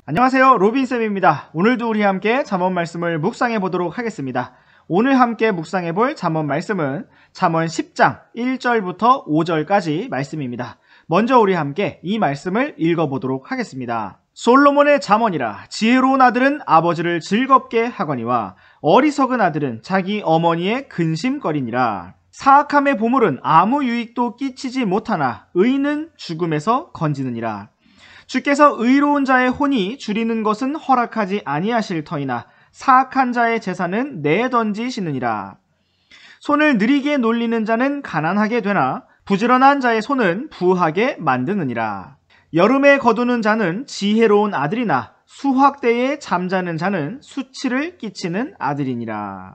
안녕하세요, 로빈쌤입니다. 오늘도 우리 함께 잠언 말씀을 묵상해 보도록 하겠습니다. 오늘 함께 묵상해 볼 잠언 말씀은 잠언 10장 1절부터 5절까지 말씀입니다. 먼저 우리 함께 이 말씀을 읽어보도록 하겠습니다. 솔로몬의 잠언이라. 지혜로운 아들은 아버지를 즐겁게 하거니와 어리석은 아들은 자기 어머니의 근심거리니라. 사악함의 보물은 아무 유익도 끼치지 못하나 의인은 죽음에서 건지느니라. 주께서 의로운 자의 혼이 줄이는 것은 허락하지 아니하실 터이나 사악한 자의 재산은 내던지시느니라. 손을 느리게 놀리는 자는 가난하게 되나 부지런한 자의 손은 부하게 만드느니라. 여름에 거두는 자는 지혜로운 아들이나 수확 때에 잠자는 자는 수치를 끼치는 아들이니라.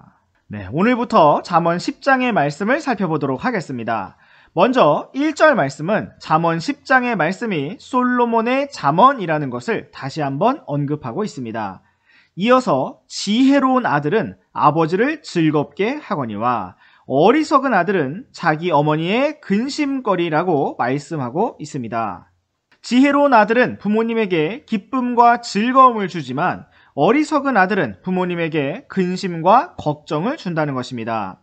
오늘부터 잠언 10장의 말씀을 살펴보도록 하겠습니다. 먼저 1절 말씀은 잠언 10장의 말씀이 솔로몬의 잠언이라는 것을 다시 한번 언급하고 있습니다. 이어서 지혜로운 아들은 아버지를 즐겁게 하거니와 어리석은 아들은 자기 어머니의 근심거리라고 말씀하고 있습니다. 지혜로운 아들은 부모님에게 기쁨과 즐거움을 주지만 어리석은 아들은 부모님에게 근심과 걱정을 준다는 것입니다.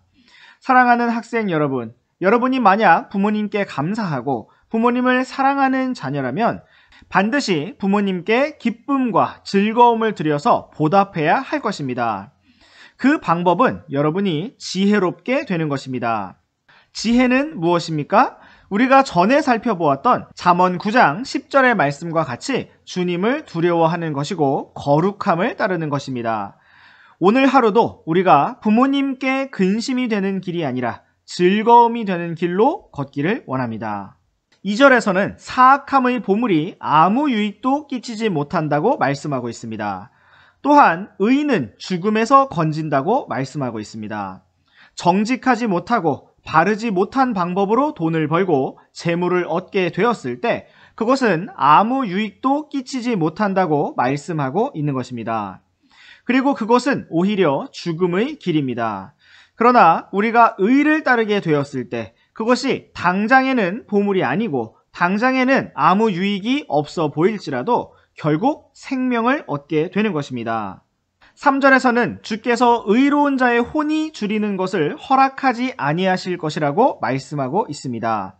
사랑하는 학생 여러분, 여러분이 만약 부모님께 감사하고 부모님을 사랑하는 자녀라면 반드시 부모님께 기쁨과 즐거움을 드려서 보답해야 할 것입니다. 그 방법은 여러분이 지혜롭게 되는 것입니다. 지혜는 무엇입니까? 우리가 전에 살펴보았던 잠언 9장 10절의 말씀과 같이 주님을 두려워하는 것이고 거룩함을 따르는 것입니다. 오늘 하루도 우리가 부모님께 근심이 되는 길이 아니라 즐거움이 되는 길로 걷기를 원합니다. 2절에서는 사악함의 보물이 아무 유익도 끼치지 못한다고 말씀하고 있습니다. 또한 의인은 죽음에서 건진다고 말씀하고 있습니다. 정직하지 못하고 바르지 못한 방법으로 돈을 벌고 재물을 얻게 되었을 때 그것은 아무 유익도 끼치지 못한다고 말씀하고 있는 것입니다. 그리고 그것은 오히려 죽음의 길입니다. 그러나 우리가 의를 따르게 되었을 때 그것이 당장에는 보물이 아니고 당장에는 아무 유익이 없어 보일지라도 결국 생명을 얻게 되는 것입니다. 3절에서는 주께서 의로운 자의 혼이 줄이는 것을 허락하지 아니하실 것이라고 말씀하고 있습니다.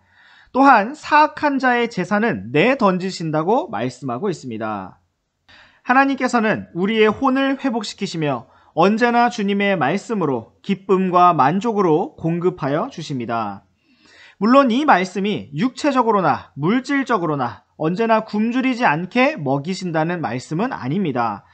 또한 사악한 자의 재산은 내던지신다고 말씀하고 있습니다. 하나님께서는 우리의 혼을 회복시키시며 언제나 주님의 말씀으로 기쁨과 만족으로 공급하여 주십니다. 물론 이 말씀이 육체적으로나 물질적으로나 언제나 굶주리지 않게 먹이신다는 말씀은 아닙니다.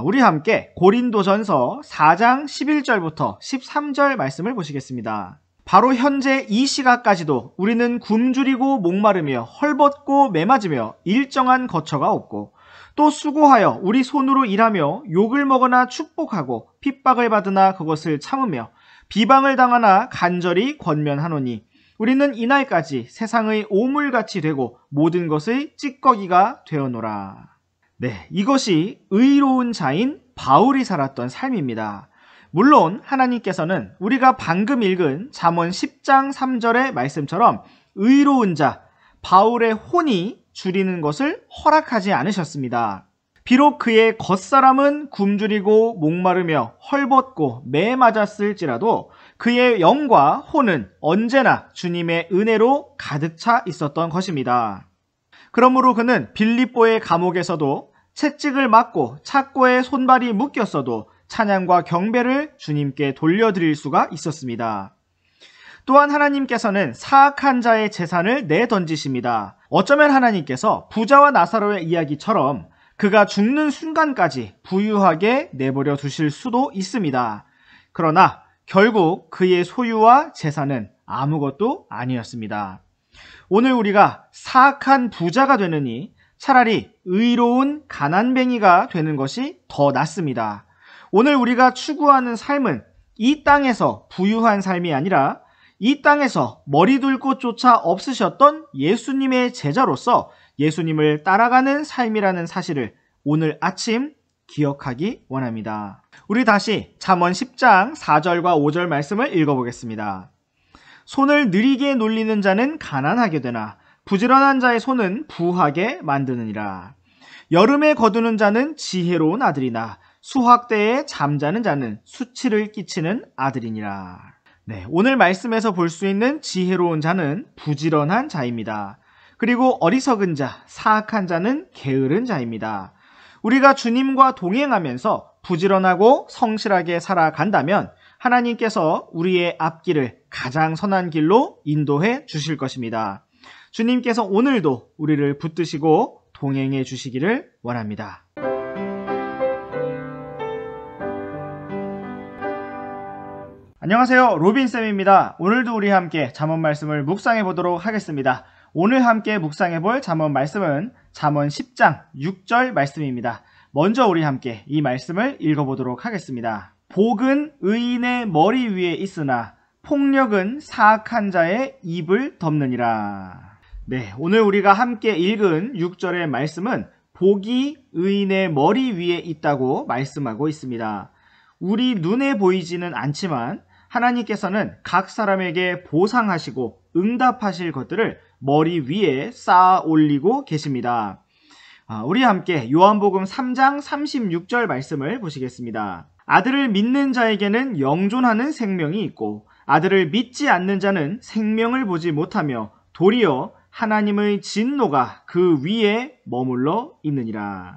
우리 함께 고린도전서 4장 11절부터 13절 말씀을 보시겠습니다. 바로 현재 이 시각까지도 우리는 굶주리고 목마르며 헐벗고 매맞으며 일정한 거처가 없고 또 수고하여 우리 손으로 일하며 욕을 먹으나 축복하고 핍박을 받으나 그것을 참으며 비방을 당하나 간절히 권면하노니 우리는 이날까지 세상의 오물같이 되고 모든 것의 찌꺼기가 되어노라. 이것이 의로운 자인 바울이 살았던 삶입니다. 물론 하나님께서는 우리가 방금 읽은 잠언 10장 3절의 말씀처럼 의로운 자 바울의 혼이 줄이는 것을 허락하지 않으셨습니다. 비록 그의 겉사람은 굶주리고 목마르며 헐벗고 매맞았을지라도 그의 영과 혼은 언제나 주님의 은혜로 가득 차 있었던 것입니다. 그러므로 그는 빌립보의 감옥에서도 채찍을 맞고 착고에 손발이 묶였어도 찬양과 경배를 주님께 돌려드릴 수가 있었습니다. 또한 하나님께서는 사악한 자의 재산을 내던지십니다. 어쩌면 하나님께서 부자와 나사로의 이야기처럼 그가 죽는 순간까지 부유하게 내버려 두실 수도 있습니다. 그러나 결국 그의 소유와 재산은 아무것도 아니었습니다. 오늘 우리가 사악한 부자가 되느니 차라리 의로운 가난뱅이가 되는 것이 더 낫습니다. 오늘 우리가 추구하는 삶은 이 땅에서 부유한 삶이 아니라 이 땅에서 머리 둘 곳조차 없으셨던 예수님의 제자로서 예수님을 따라가는 삶이라는 사실을 오늘 아침 기억하기 원합니다. 우리 다시 잠언 10장 4절과 5절 말씀을 읽어보겠습니다. 손을 느리게 놀리는 자는 가난하게 되나 부지런한 자의 손은 부하게 만드느니라. 여름에 거두는 자는 지혜로운 아들이나 수확 때에 잠자는 자는 수치를 끼치는 아들이니라. 네, 오늘 말씀에서 볼 수 있는 지혜로운 자는 부지런한 자입니다. 그리고 어리석은 자, 사악한 자는 게으른 자입니다. 우리가 주님과 동행하면서 부지런하고 성실하게 살아간다면 하나님께서 우리의 앞길을 가장 선한 길로 인도해 주실 것입니다. 주님께서 오늘도 우리를 붙드시고 동행해 주시기를 원합니다. 안녕하세요, 로빈쌤입니다. 오늘도 우리 함께 잠언 말씀을 묵상해 보도록 하겠습니다. 오늘 함께 묵상해 볼 잠언 말씀은 잠언 10장 6절 말씀입니다. 먼저 우리 함께 이 말씀을 읽어보도록 하겠습니다. 복은 의인의 머리 위에 있으나 폭력은 사악한 자의 입을 덮느니라. 네, 오늘 우리가 함께 읽은 6절의 말씀은 복이 의인의 머리 위에 있다고 말씀하고 있습니다. 우리 눈에 보이지는 않지만 하나님께서는 각 사람에게 보상하시고 응답하실 것들을 머리 위에 쌓아 올리고 계십니다. 우리 함께 요한복음 3장 36절 말씀을 보시겠습니다. 아들을 믿는 자에게는 영존하는 생명이 있고 아들을 믿지 않는 자는 생명을 보지 못하며 도리어 하나님의 진노가 그 위에 머물러 있느니라.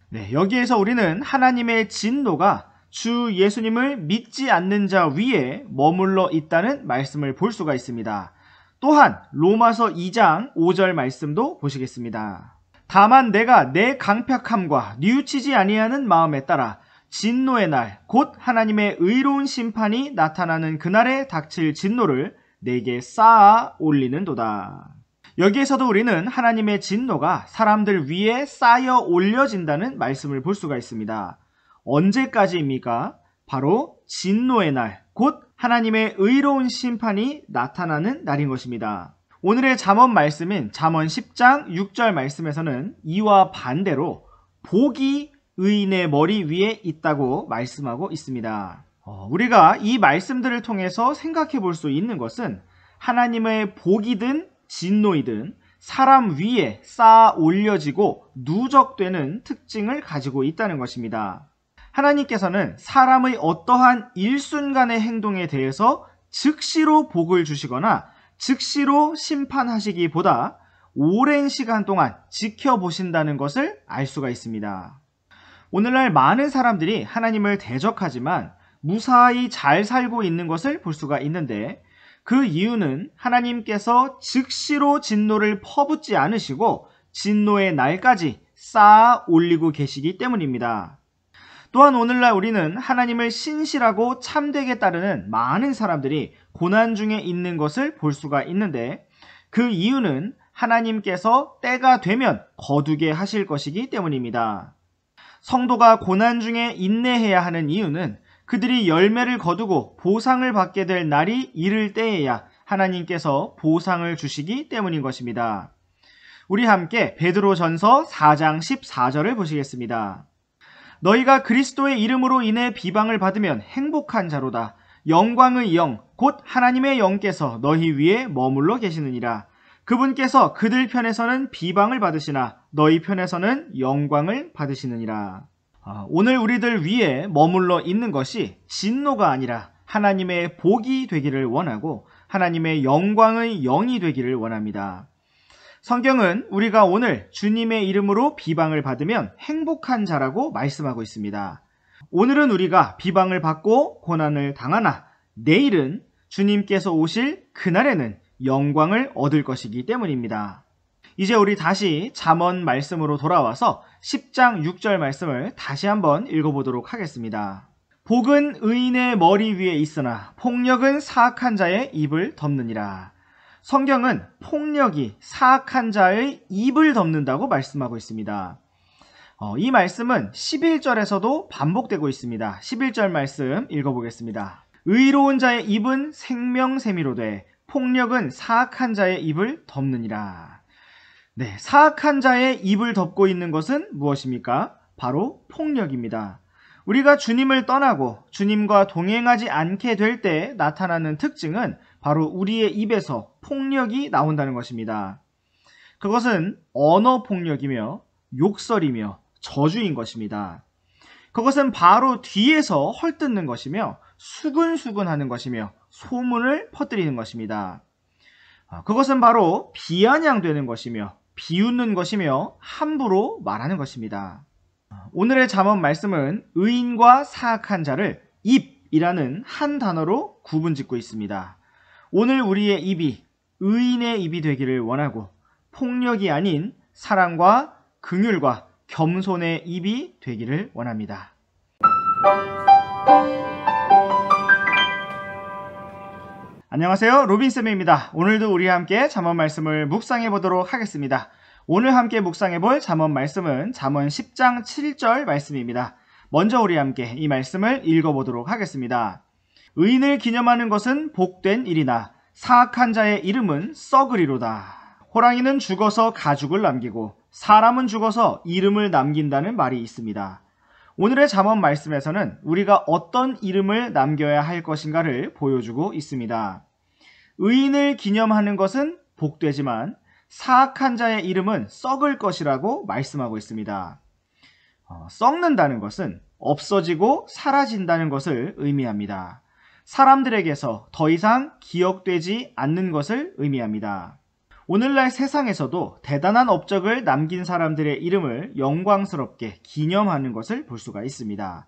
네, 여기에서 우리는 하나님의 진노가 주 예수님을 믿지 않는 자 위에 머물러 있다는 말씀을 볼 수가 있습니다. 또한 로마서 2장 5절 말씀도 보시겠습니다. 다만 내가 내 강팍함과 뉘우치지 아니하는 마음에 따라 진노의 날 곧 하나님의 의로운 심판이 나타나는 그날에 닥칠 진노를 내게 쌓아 올리는도다. 여기에서도 우리는 하나님의 진노가 사람들 위에 쌓여 올려진다는 말씀을 볼 수가 있습니다. 언제까지입니까? 바로 진노의 날, 곧 하나님의 의로운 심판이 나타나는 날인 것입니다. 오늘의 잠언 말씀인 잠언 10장 6절 말씀에서는 이와 반대로 복이 의인의 머리 위에 있다고 말씀하고 있습니다. 우리가 이 말씀들을 통해서 생각해 볼 수 있는 것은 하나님의 복이든 진노이든 사람 위에 쌓아 올려지고 누적되는 특징을 가지고 있다는 것입니다. 하나님께서는 사람의 어떠한 일순간의 행동에 대해서 즉시로 복을 주시거나 즉시로 심판하시기보다 오랜 시간 동안 지켜보신다는 것을 알 수가 있습니다. 오늘날 많은 사람들이 하나님을 대적하지만 무사히 잘 살고 있는 것을 볼 수가 있는데 그 이유는 하나님께서 즉시로 진노를 퍼붓지 않으시고 진노의 날까지 쌓아 올리고 계시기 때문입니다. 또한 오늘날 우리는 하나님을 신실하고 참되게 따르는 많은 사람들이 고난 중에 있는 것을 볼 수가 있는데 그 이유는 하나님께서 때가 되면 거두게 하실 것이기 때문입니다. 성도가 고난 중에 인내해야 하는 이유는 그들이 열매를 거두고 보상을 받게 될 날이 이를 때에야 하나님께서 보상을 주시기 때문인 것입니다. 우리 함께 베드로전서 4장 14절을 보시겠습니다. 너희가 그리스도의 이름으로 인해 비방을 받으면 행복한 자로다. 영광의 영, 곧 하나님의 영께서 너희 위에 머물러 계시느니라. 그분께서 그들 편에서는 비방을 받으시나 너희 편에서는 영광을 받으시느니라. 오늘 우리들 위에 머물러 있는 것이 진노가 아니라 하나님의 복이 되기를 원하고 하나님의 영광의 영이 되기를 원합니다. 성경은 우리가 오늘 주님의 이름으로 비방을 받으면 행복한 자라고 말씀하고 있습니다. 오늘은 우리가 비방을 받고 고난을 당하나 내일은 주님께서 오실 그날에는 영광을 얻을 것이기 때문입니다. 이제 우리 다시 잠언 말씀으로 돌아와서 10장 6절 말씀을 다시 한번 읽어보도록 하겠습니다. 복은 의인의 머리 위에 있으나 폭력은 사악한 자의 입을 덮느니라. 성경은 폭력이 사악한 자의 입을 덮는다고 말씀하고 있습니다. 이 말씀은 11절에서도 반복되고 있습니다. 11절 말씀 읽어보겠습니다. 의로운 자의 입은 생명새미로되 폭력은 사악한 자의 입을 덮느니라. 네, 사악한 자의 입을 덮고 있는 것은 무엇입니까? 바로 폭력입니다. 우리가 주님을 떠나고 주님과 동행하지 않게 될 때 나타나는 특징은 바로 우리의 입에서 폭력이 나온다는 것입니다. 그것은 언어 폭력이며 욕설이며 저주인 것입니다. 그것은 바로 뒤에서 헐뜯는 것이며 수근수근하는 것이며 소문을 퍼뜨리는 것입니다. 그것은 바로 비아냥되는 것이며 비웃는 것이며 함부로 말하는 것입니다. 오늘의 잠언 말씀은 의인과 사악한 자를 입이라는 한 단어로 구분짓고 있습니다. 오늘 우리의 입이 의인의 입이 되기를 원하고 폭력이 아닌 사랑과 긍휼과 겸손의 입이 되기를 원합니다. 안녕하세요, 로빈쌤입니다. 오늘도 우리와 함께 잠언 말씀을 묵상해 보도록 하겠습니다. 오늘 함께 묵상해 볼 잠언 말씀은 잠언 10장 7절 말씀입니다. 먼저 우리와 함께 이 말씀을 읽어보도록 하겠습니다. 의인을 기념하는 것은 복된 일이나 사악한 자의 이름은 썩으리로다. 호랑이는 죽어서 가죽을 남기고 사람은 죽어서 이름을 남긴다는 말이 있습니다. 오늘의 잠언 말씀에서는 우리가 어떤 이름을 남겨야 할 것인가를 보여주고 있습니다. 의인을 기념하는 것은 복되지만 사악한 자의 이름은 썩을 것이라고 말씀하고 있습니다. 썩는다는 것은 없어지고 사라진다는 것을 의미합니다. 사람들에게서 더 이상 기억되지 않는 것을 의미합니다. 오늘날 세상에서도 대단한 업적을 남긴 사람들의 이름을 영광스럽게 기념하는 것을 볼 수가 있습니다.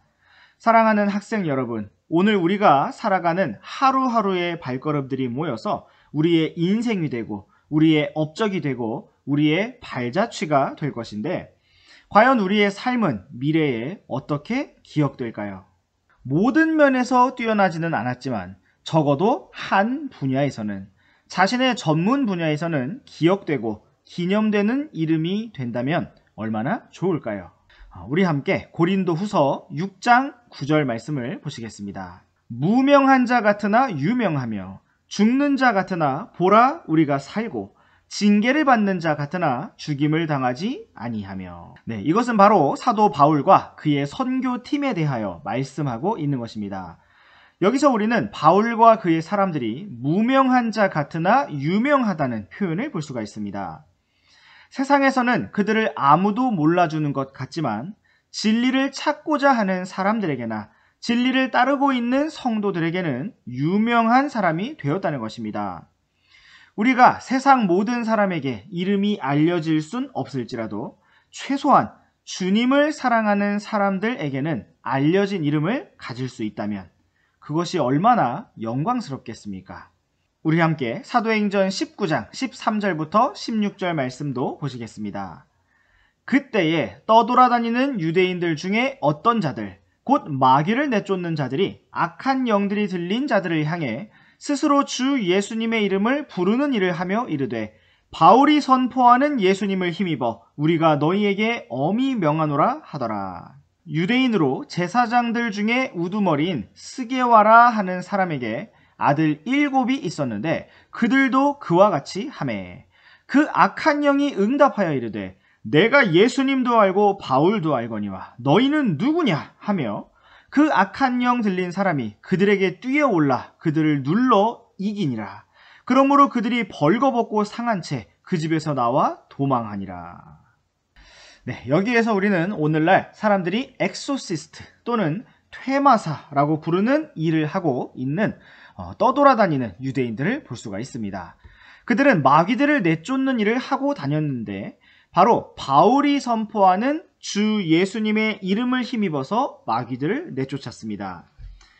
사랑하는 학생 여러분, 오늘 우리가 살아가는 하루하루의 발걸음들이 모여서 우리의 인생이 되고 우리의 업적이 되고 우리의 발자취가 될 것인데 과연 우리의 삶은 미래에 어떻게 기억될까요? 모든 면에서 뛰어나지는 않았지만 적어도 한 분야에서는 자신의 전문 분야에서는 기억되고 기념되는 이름이 된다면 얼마나 좋을까요? 우리 함께 고린도후서 6장 9절 말씀을 보시겠습니다. 무명한 자 같으나 유명하며 죽는 자 같으나 보라 우리가 살고 징계를 받는 자 같으나 죽임을 당하지 아니하며. 이것은 바로 사도 바울과 그의 선교팀에 대하여 말씀하고 있는 것입니다. 여기서 우리는 바울과 그의 사람들이 무명한 자 같으나 유명하다는 표현을 볼 수가 있습니다. 세상에서는 그들을 아무도 몰라주는 것 같지만 진리를 찾고자 하는 사람들에게나 진리를 따르고 있는 성도들에게는 유명한 사람이 되었다는 것입니다. 우리가 세상 모든 사람에게 이름이 알려질 순 없을지라도 최소한 주님을 사랑하는 사람들에게는 알려진 이름을 가질 수 있다면 그것이 얼마나 영광스럽겠습니까? 우리 함께 사도행전 19장 13절부터 16절 말씀도 보시겠습니다. 그때에 떠돌아다니는 유대인들 중에 어떤 자들, 곧 마귀를 내쫓는 자들이 악한 영들이 들린 자들을 향해 스스로 주 예수님의 이름을 부르는 일을 하며 이르되 바울이 선포하는 예수님을 힘입어 우리가 너희에게 엄히 명하노라 하더라. 유대인으로 제사장들 중에 우두머리인 스게와라 하는 사람에게 아들 7이 있었는데 그들도 그와 같이 하매 그 악한 영이 응답하여 이르되 내가 예수님도 알고 바울도 알거니와 너희는 누구냐 하며 그 악한 영 들린 사람이 그들에게 뛰어올라 그들을 눌러 이기니라. 그러므로 그들이 벌거벗고 상한 채 그 집에서 나와 도망하니라. 여기에서 우리는 오늘날 사람들이 엑소시스트 또는 퇴마사라고 부르는 일을 하고 있는 떠돌아다니는 유대인들을 볼 수가 있습니다. 그들은 마귀들을 내쫓는 일을 하고 다녔는데 바로 바울이 선포하는 주 예수님의 이름을 힘입어서 마귀들을 내쫓았습니다.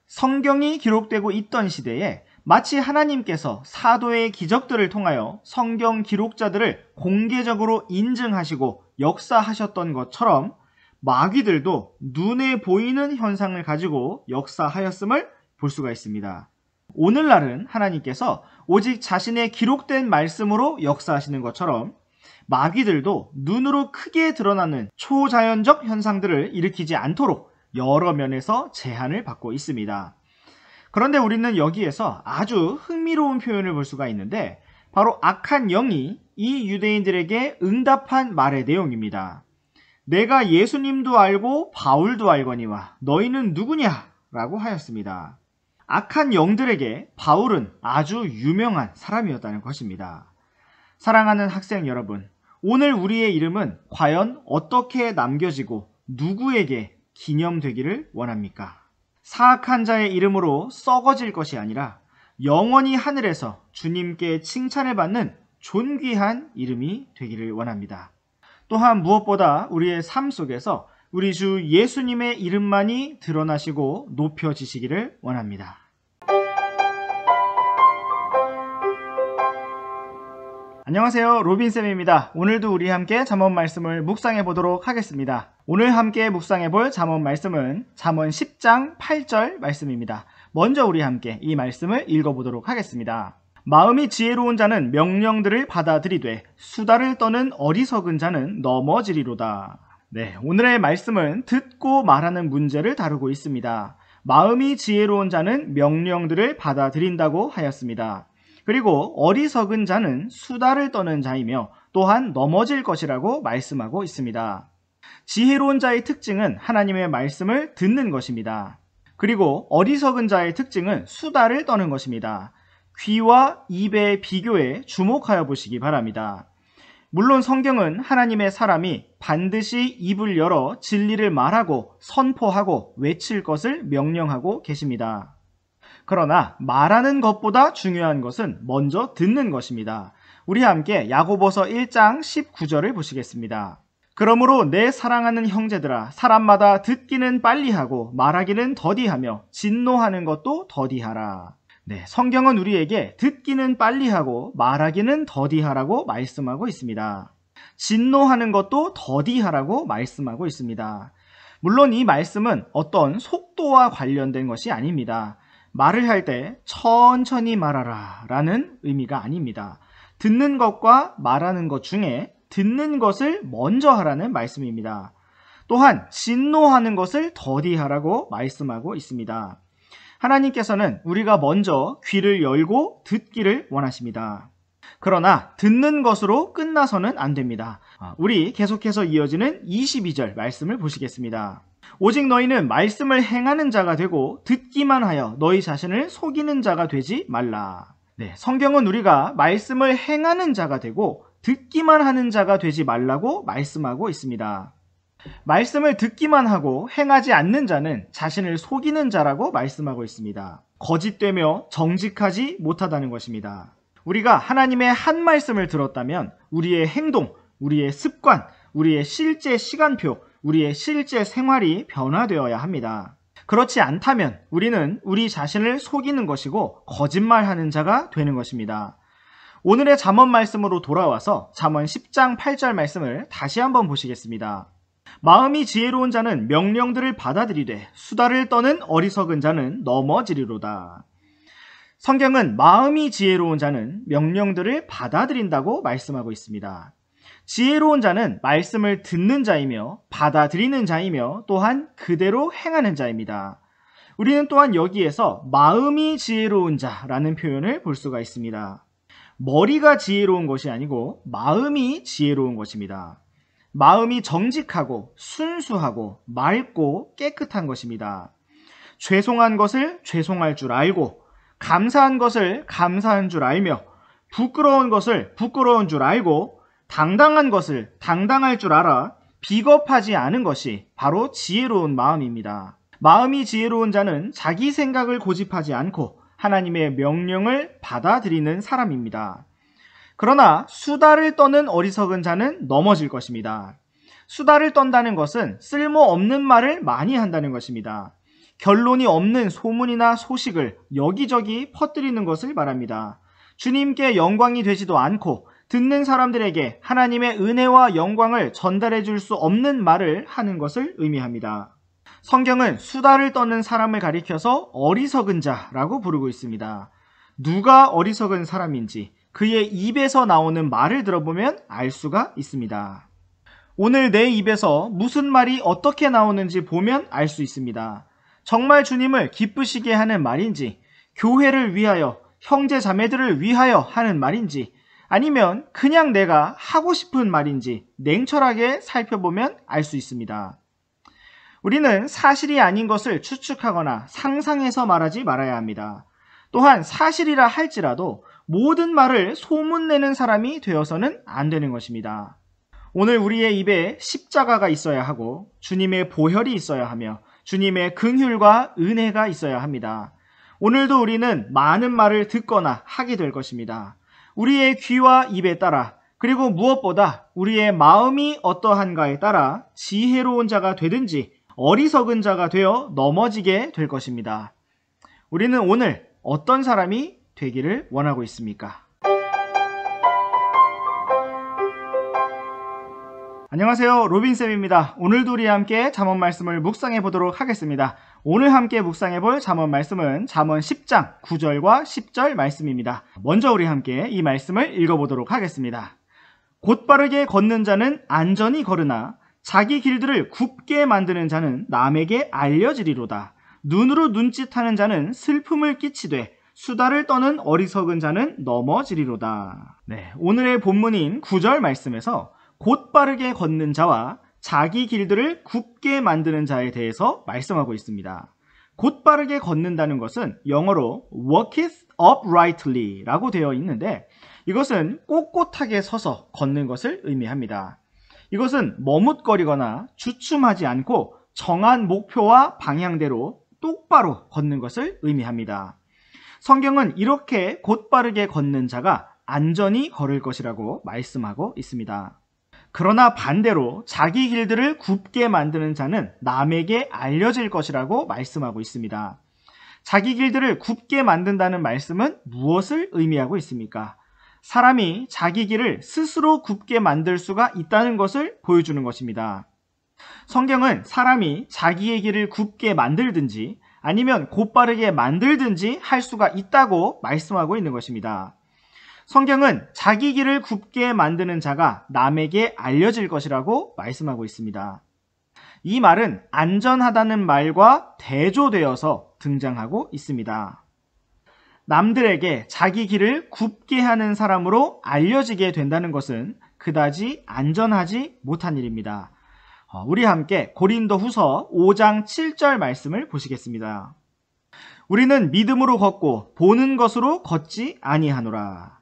성경이 기록되고 있던 시대에 마치 하나님께서 사도의 기적들을 통하여 성경 기록자들을 공개적으로 인증하시고 역사하셨던 것처럼 마귀들도 눈에 보이는 현상을 가지고 역사하였음을 볼 수가 있습니다. 오늘날은 하나님께서 오직 자신의 기록된 말씀으로 역사하시는 것처럼 마귀들도 눈으로 크게 드러나는 초자연적 현상들을 일으키지 않도록 여러 면에서 제한을 받고 있습니다. 그런데 우리는 여기에서 아주 흥미로운 표현을 볼 수가 있는데 바로 악한 영이 이 유대인들에게 응답한 말의 내용입니다. 내가 예수님도 알고 바울도 알거니와 너희는 누구냐? 라고 하였습니다. 악한 영들에게 바울은 아주 유명한 사람이었다는 것입니다. 사랑하는 학생 여러분, 오늘 우리의 이름은 과연 어떻게 남겨지고 누구에게 기념되기를 원합니까? 사악한 자의 이름으로 썩어질 것이 아니라 영원히 하늘에서 주님께 칭찬을 받는 존귀한 이름이 되기를 원합니다. 또한 무엇보다 우리의 삶 속에서 우리 주 예수님의 이름만이 드러나시고 높여지시기를 원합니다. 안녕하세요, 로빈쌤입니다. 오늘도 우리 함께 잠언 말씀을 묵상해 보도록 하겠습니다. 오늘 함께 묵상해 볼 잠언 말씀은 잠언 10장 8절 말씀입니다. 먼저 우리 함께 이 말씀을 읽어보도록 하겠습니다. 마음이 지혜로운 자는 명령들을 받아들이되 수다를 떠는 어리석은 자는 넘어지리로다. 네, 오늘의 말씀은 듣고 말하는 문제를 다루고 있습니다. 마음이 지혜로운 자는 명령들을 받아들인다고 하였습니다. 그리고 어리석은 자는 수다를 떠는 자이며 또한 넘어질 것이라고 말씀하고 있습니다. 지혜로운 자의 특징은 하나님의 말씀을 듣는 것입니다. 그리고 어리석은 자의 특징은 수다를 떠는 것입니다. 귀와 입의 비교에 주목하여 보시기 바랍니다. 물론 성경은 하나님의 사람이 반드시 입을 열어 진리를 말하고 선포하고 외칠 것을 명령하고 계십니다. 그러나 말하는 것보다 중요한 것은 먼저 듣는 것입니다. 우리 함께 야고보서 1장 19절을 보시겠습니다. 그러므로 내 사랑하는 형제들아, 사람마다 듣기는 빨리하고 말하기는 더디하며 진노하는 것도 더디하라. 네, 성경은 우리에게 듣기는 빨리하고 말하기는 더디하라고 말씀하고 있습니다. 진노하는 것도 더디하라고 말씀하고 있습니다. 물론 이 말씀은 어떤 속도와 관련된 것이 아닙니다. 말을 할 때 천천히 말하라 라는 의미가 아닙니다. 듣는 것과 말하는 것 중에 듣는 것을 먼저 하라는 말씀입니다. 또한 진노하는 것을 더디하라고 말씀하고 있습니다. 하나님께서는 우리가 먼저 귀를 열고 듣기를 원하십니다. 그러나 듣는 것으로 끝나서는 안 됩니다. 우리 계속해서 이어지는 22절 말씀을 보시겠습니다. 오직 너희는 말씀을 행하는 자가 되고 듣기만 하여 너희 자신을 속이는 자가 되지 말라. 네, 성경은 우리가 말씀을 행하는 자가 되고 듣기만 하는 자가 되지 말라고 말씀하고 있습니다. 말씀을 듣기만 하고 행하지 않는 자는 자신을 속이는 자라고 말씀하고 있습니다. 거짓되며 정직하지 못하다는 것입니다. 우리가 하나님의 한 말씀을 들었다면 우리의 행동, 우리의 습관, 우리의 실제 시간표, 우리의 실제 생활이 변화되어야 합니다. 그렇지 않다면 우리는 우리 자신을 속이는 것이고 거짓말하는 자가 되는 것입니다. 오늘의 잠언 말씀으로 돌아와서 잠언 10장 8절 말씀을 다시 한번 보시겠습니다. 마음이 지혜로운 자는 명령들을 받아들이되 수다를 떠는 어리석은 자는 넘어지리로다. 성경은 마음이 지혜로운 자는 명령들을 받아들인다고 말씀하고 있습니다. 지혜로운 자는 말씀을 듣는 자이며 받아들이는 자이며 또한 그대로 행하는 자입니다. 우리는 또한 여기에서 마음이 지혜로운 자라는 표현을 볼 수가 있습니다. 머리가 지혜로운 것이 아니고 마음이 지혜로운 것입니다. 마음이 정직하고 순수하고 맑고 깨끗한 것입니다. 죄송한 것을 죄송할 줄 알고 감사한 것을 감사한 줄 알며 부끄러운 것을 부끄러운 줄 알고 당당한 것을 당당할 줄 알아 비겁하지 않은 것이 바로 지혜로운 마음입니다. 마음이 지혜로운 자는 자기 생각을 고집하지 않고 하나님의 명령을 받아들이는 사람입니다. 그러나 수다를 떠는 어리석은 자는 넘어질 것입니다. 수다를 떤다는 것은 쓸모없는 말을 많이 한다는 것입니다. 결론이 없는 소문이나 소식을 여기저기 퍼뜨리는 것을 말합니다. 주님께 영광이 되지도 않고 듣는 사람들에게 하나님의 은혜와 영광을 전달해 줄 수 없는 말을 하는 것을 의미합니다. 성경은 수다를 떠는 사람을 가리켜서 어리석은 자라고 부르고 있습니다. 누가 어리석은 사람인지 그의 입에서 나오는 말을 들어보면 알 수가 있습니다. 오늘 내 입에서 무슨 말이 어떻게 나오는지 보면 알 수 있습니다. 정말 주님을 기쁘시게 하는 말인지, 교회를 위하여, 형제 자매들을 위하여 하는 말인지, 아니면 그냥 내가 하고 싶은 말인지 냉철하게 살펴보면 알 수 있습니다. 우리는 사실이 아닌 것을 추측하거나 상상해서 말하지 말아야 합니다. 또한 사실이라 할지라도 모든 말을 소문내는 사람이 되어서는 안 되는 것입니다. 오늘 우리의 입에 십자가가 있어야 하고 주님의 보혈이 있어야 하며 주님의 긍휼과 은혜가 있어야 합니다. 오늘도 우리는 많은 말을 듣거나 하게 될 것입니다. 우리의 귀와 입에 따라 그리고 무엇보다 우리의 마음이 어떠한가에 따라 지혜로운 자가 되든지 어리석은 자가 되어 넘어지게 될 것입니다. 우리는 오늘 어떤 사람이 되기를 원하고 있습니까? 안녕하세요, 로빈쌤입니다. 오늘도 우리 함께 잠언 말씀을 묵상해 보도록 하겠습니다. 오늘 함께 묵상해 볼 잠언 말씀은 잠언 10장 9절과 10절 말씀입니다. 먼저 우리 함께 이 말씀을 읽어보도록 하겠습니다. 곧바르게 걷는 자는 안전히 걸으나 자기 길들을 굽게 만드는 자는 남에게 알려지리로다. 눈으로 눈짓하는 자는 슬픔을 끼치되 수다를 떠는 어리석은 자는 넘어지리로다. 오늘의 본문인 9절 말씀에서 곧바르게 걷는 자와 자기 길들을 굽게 만드는 자에 대해서 말씀하고 있습니다. 곧바르게 걷는다는 것은 영어로 walketh uprightly 라고 되어 있는데 이것은 꼿꼿하게 서서 걷는 것을 의미합니다. 이것은 머뭇거리거나 주춤하지 않고 정한 목표와 방향대로 똑바로 걷는 것을 의미합니다. 성경은 이렇게 곧바르게 걷는 자가 안전히 걸을 것이라고 말씀하고 있습니다. 그러나 반대로 자기 길들을 굽게 만드는 자는 남에게 알려질 것이라고 말씀하고 있습니다. 자기 길들을 굽게 만든다는 말씀은 무엇을 의미하고 있습니까? 사람이 자기 길을 스스로 굽게 만들 수가 있다는 것을 보여주는 것입니다. 성경은 사람이 자기의 길을 굽게 만들든지 아니면 곧바르게 만들든지 할 수가 있다고 말씀하고 있는 것입니다. 성경은 자기 길을 굽게 만드는 자가 남에게 알려질 것이라고 말씀하고 있습니다. 이 말은 안전하다는 말과 대조되어서 등장하고 있습니다. 남들에게 자기 길을 굽게 하는 사람으로 알려지게 된다는 것은 그다지 안전하지 못한 일입니다. 우리 함께 고린도후서 5장 7절 말씀을 보시겠습니다. 우리는 믿음으로 걷고 보는 것으로 걷지 아니하노라.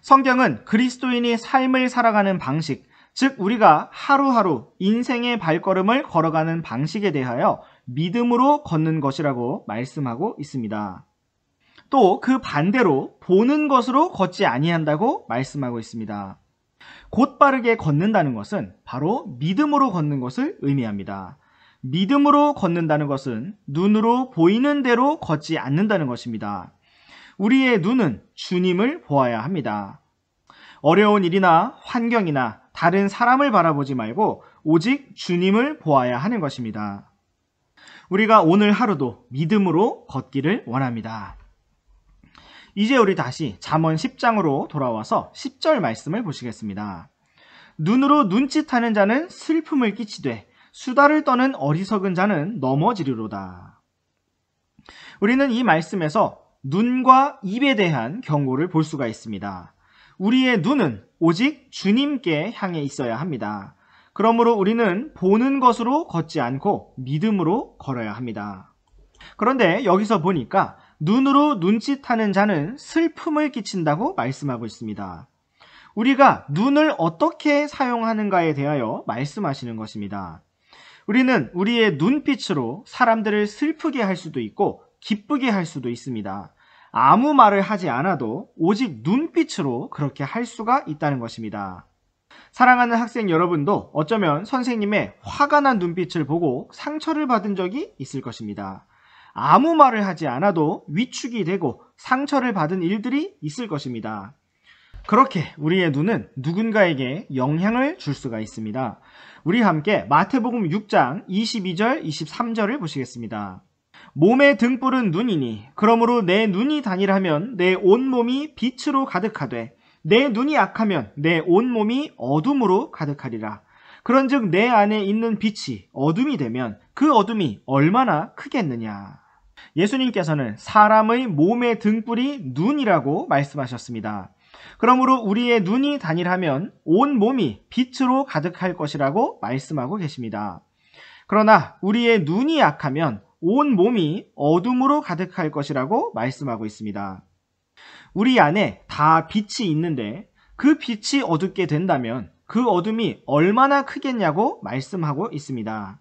성경은 그리스도인이 삶을 살아가는 방식, 즉 우리가 하루하루 인생의 발걸음을 걸어가는 방식에 대하여 믿음으로 걷는 것이라고 말씀하고 있습니다. 또 그 반대로 보는 것으로 걷지 아니한다고 말씀하고 있습니다. 곧바르게 걷는다는 것은 바로 믿음으로 걷는 것을 의미합니다. 믿음으로 걷는다는 것은 눈으로 보이는 대로 걷지 않는다는 것입니다. 우리의 눈은 주님을 보아야 합니다. 어려운 일이나 환경이나 다른 사람을 바라보지 말고 오직 주님을 보아야 하는 것입니다. 우리가 오늘 하루도 믿음으로 걷기를 원합니다. 이제 우리 다시 잠언 10장으로 돌아와서 10절 말씀을 보시겠습니다. 눈으로 눈짓하는 자는 슬픔을 끼치되 수다를 떠는 어리석은 자는 넘어지리로다. 우리는 이 말씀에서 눈과 입에 대한 경고를 볼 수가 있습니다. 우리의 눈은 오직 주님께 향해 있어야 합니다. 그러므로 우리는 보는 것으로 걷지 않고 믿음으로 걸어야 합니다. 그런데 여기서 보니까 눈으로 눈짓하는 자는 슬픔을 끼친다고 말씀하고 있습니다. 우리가 눈을 어떻게 사용하는가에 대하여 말씀하시는 것입니다. 우리는 우리의 눈빛으로 사람들을 슬프게 할 수도 있고 기쁘게 할 수도 있습니다. 아무 말을 하지 않아도 오직 눈빛으로 그렇게 할 수가 있다는 것입니다. 사랑하는 학생 여러분도 어쩌면 선생님의 화가 난 눈빛을 보고 상처를 받은 적이 있을 것입니다. 아무 말을 하지 않아도 위축이 되고 상처를 받은 일들이 있을 것입니다. 그렇게 우리의 눈은 누군가에게 영향을 줄 수가 있습니다. 우리 함께 마태복음 6장 22절 23절을 보시겠습니다. 몸의 등불은 눈이니 그러므로 내 눈이 단일하면 내 온몸이 빛으로 가득하되 내 눈이 악하면 내 온몸이 어둠으로 가득하리라. 그런즉 내 안에 있는 빛이 어둠이 되면 그 어둠이 얼마나 크겠느냐. 예수님께서는 사람의 몸의 등불이 눈이라고 말씀하셨습니다. 그러므로 우리의 눈이 단일하면 온 몸이 빛으로 가득할 것이라고 말씀하고 계십니다. 그러나 우리의 눈이 약하면 온 몸이 어둠으로 가득할 것이라고 말씀하고 있습니다. 우리 안에 다 빛이 있는데 그 빛이 어둡게 된다면 그 어둠이 얼마나 크겠냐고 말씀하고 있습니다.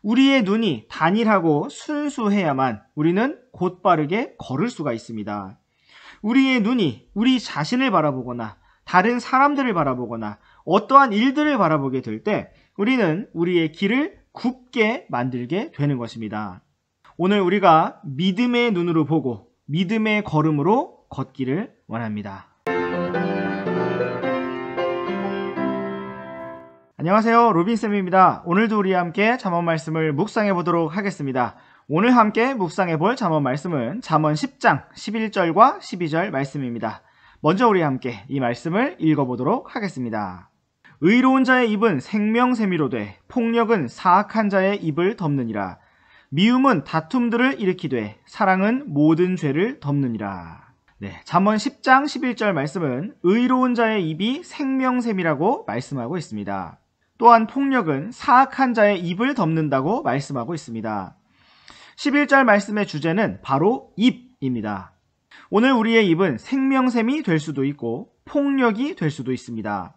우리의 눈이 단일하고 순수해야만 우리는 곧바르게 걸을 수가 있습니다. 우리의 눈이 우리 자신을 바라보거나 다른 사람들을 바라보거나 어떠한 일들을 바라보게 될 때 우리는 우리의 길을 굽게 만들게 되는 것입니다. 오늘 우리가 믿음의 눈으로 보고 믿음의 걸음으로 걷기를 원합니다. 안녕하세요, 로빈쌤입니다. 오늘도 우리와 함께 잠언 말씀을 묵상해 보도록 하겠습니다. 오늘 함께 묵상해 볼 잠언 말씀은 잠언 10장 11절과 12절 말씀입니다. 먼저 우리와 함께 이 말씀을 읽어보도록 하겠습니다. 의로운 자의 입은 생명새미로 돼 폭력은 사악한 자의 입을 덮느니라. 미움은 다툼들을 일으키되 사랑은 모든 죄를 덮느니라. 잠언 10장 11절 말씀은 의로운 자의 입이 생명샘이라고 말씀하고 있습니다. 또한 폭력은 사악한 자의 입을 덮는다고 말씀하고 있습니다. 11절 말씀의 주제는 바로 입입니다. 오늘 우리의 입은 생명샘이 될 수도 있고 폭력이 될 수도 있습니다.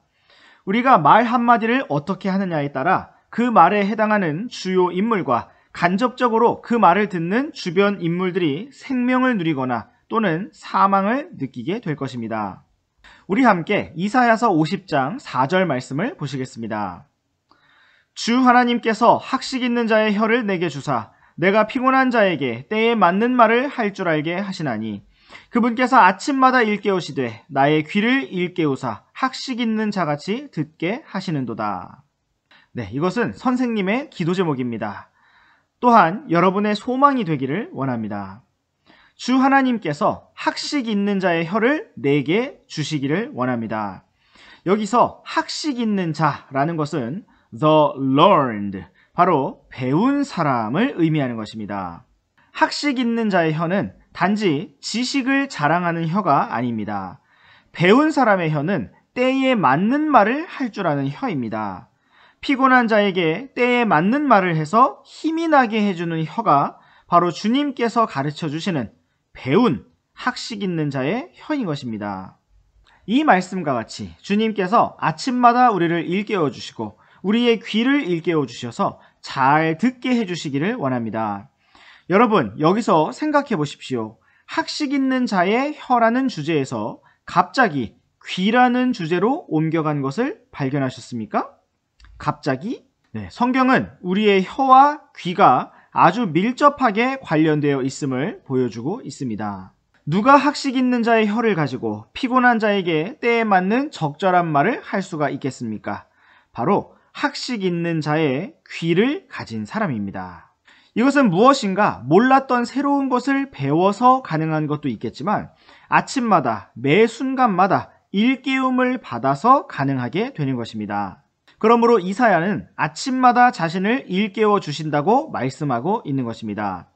우리가 말 한마디를 어떻게 하느냐에 따라 그 말에 해당하는 주요 인물과 간접적으로 그 말을 듣는 주변 인물들이 생명을 누리거나 또는 사망을 느끼게 될 것입니다. 우리 함께 이사야서 50장 4절 말씀을 보시겠습니다. 주 하나님께서 학식 있는 자의 혀를 내게 주사 내가 피곤한 자에게 때에 맞는 말을 할 줄 알게 하시나니 그분께서 아침마다 일깨우시되 나의 귀를 일깨우사 학식 있는 자같이 듣게 하시는도다. 이것은 선생님의 기도 제목입니다. 또한 여러분의 소망이 되기를 원합니다. 주 하나님께서 학식 있는 자의 혀를 내게 주시기를 원합니다. 여기서 학식 있는 자라는 것은 the learned, 바로 배운 사람을 의미하는 것입니다. 학식 있는 자의 혀는 단지 지식을 자랑하는 혀가 아닙니다. 배운 사람의 혀는 때에 맞는 말을 할 줄 아는 혀입니다. 피곤한 자에게 때에 맞는 말을 해서 힘이 나게 해주는 혀가 바로 주님께서 가르쳐 주시는 배운 학식 있는 자의 혀인 것입니다. 이 말씀과 같이 주님께서 아침마다 우리를 일깨워 주시고 우리의 귀를 일깨워 주셔서 잘 듣게 해주시기를 원합니다. 여러분, 여기서 생각해 보십시오. 학식 있는 자의 혀라는 주제에서 갑자기 귀라는 주제로 옮겨간 것을 발견하셨습니까? 갑자기? 성경은 우리의 혀와 귀가 아주 밀접하게 관련되어 있음을 보여주고 있습니다. 누가 학식 있는 자의 혀를 가지고 피곤한 자에게 때에 맞는 적절한 말을 할 수가 있겠습니까? 바로 학식 있는 자의 귀를 가진 사람입니다. 이것은 무엇인가 몰랐던 새로운 것을 배워서 가능한 것도 있겠지만 아침마다 매 순간마다 일깨움을 받아서 가능하게 되는 것입니다. 그러므로 이사야는 아침마다 자신을 일깨워 주신다고 말씀하고 있는 것입니다.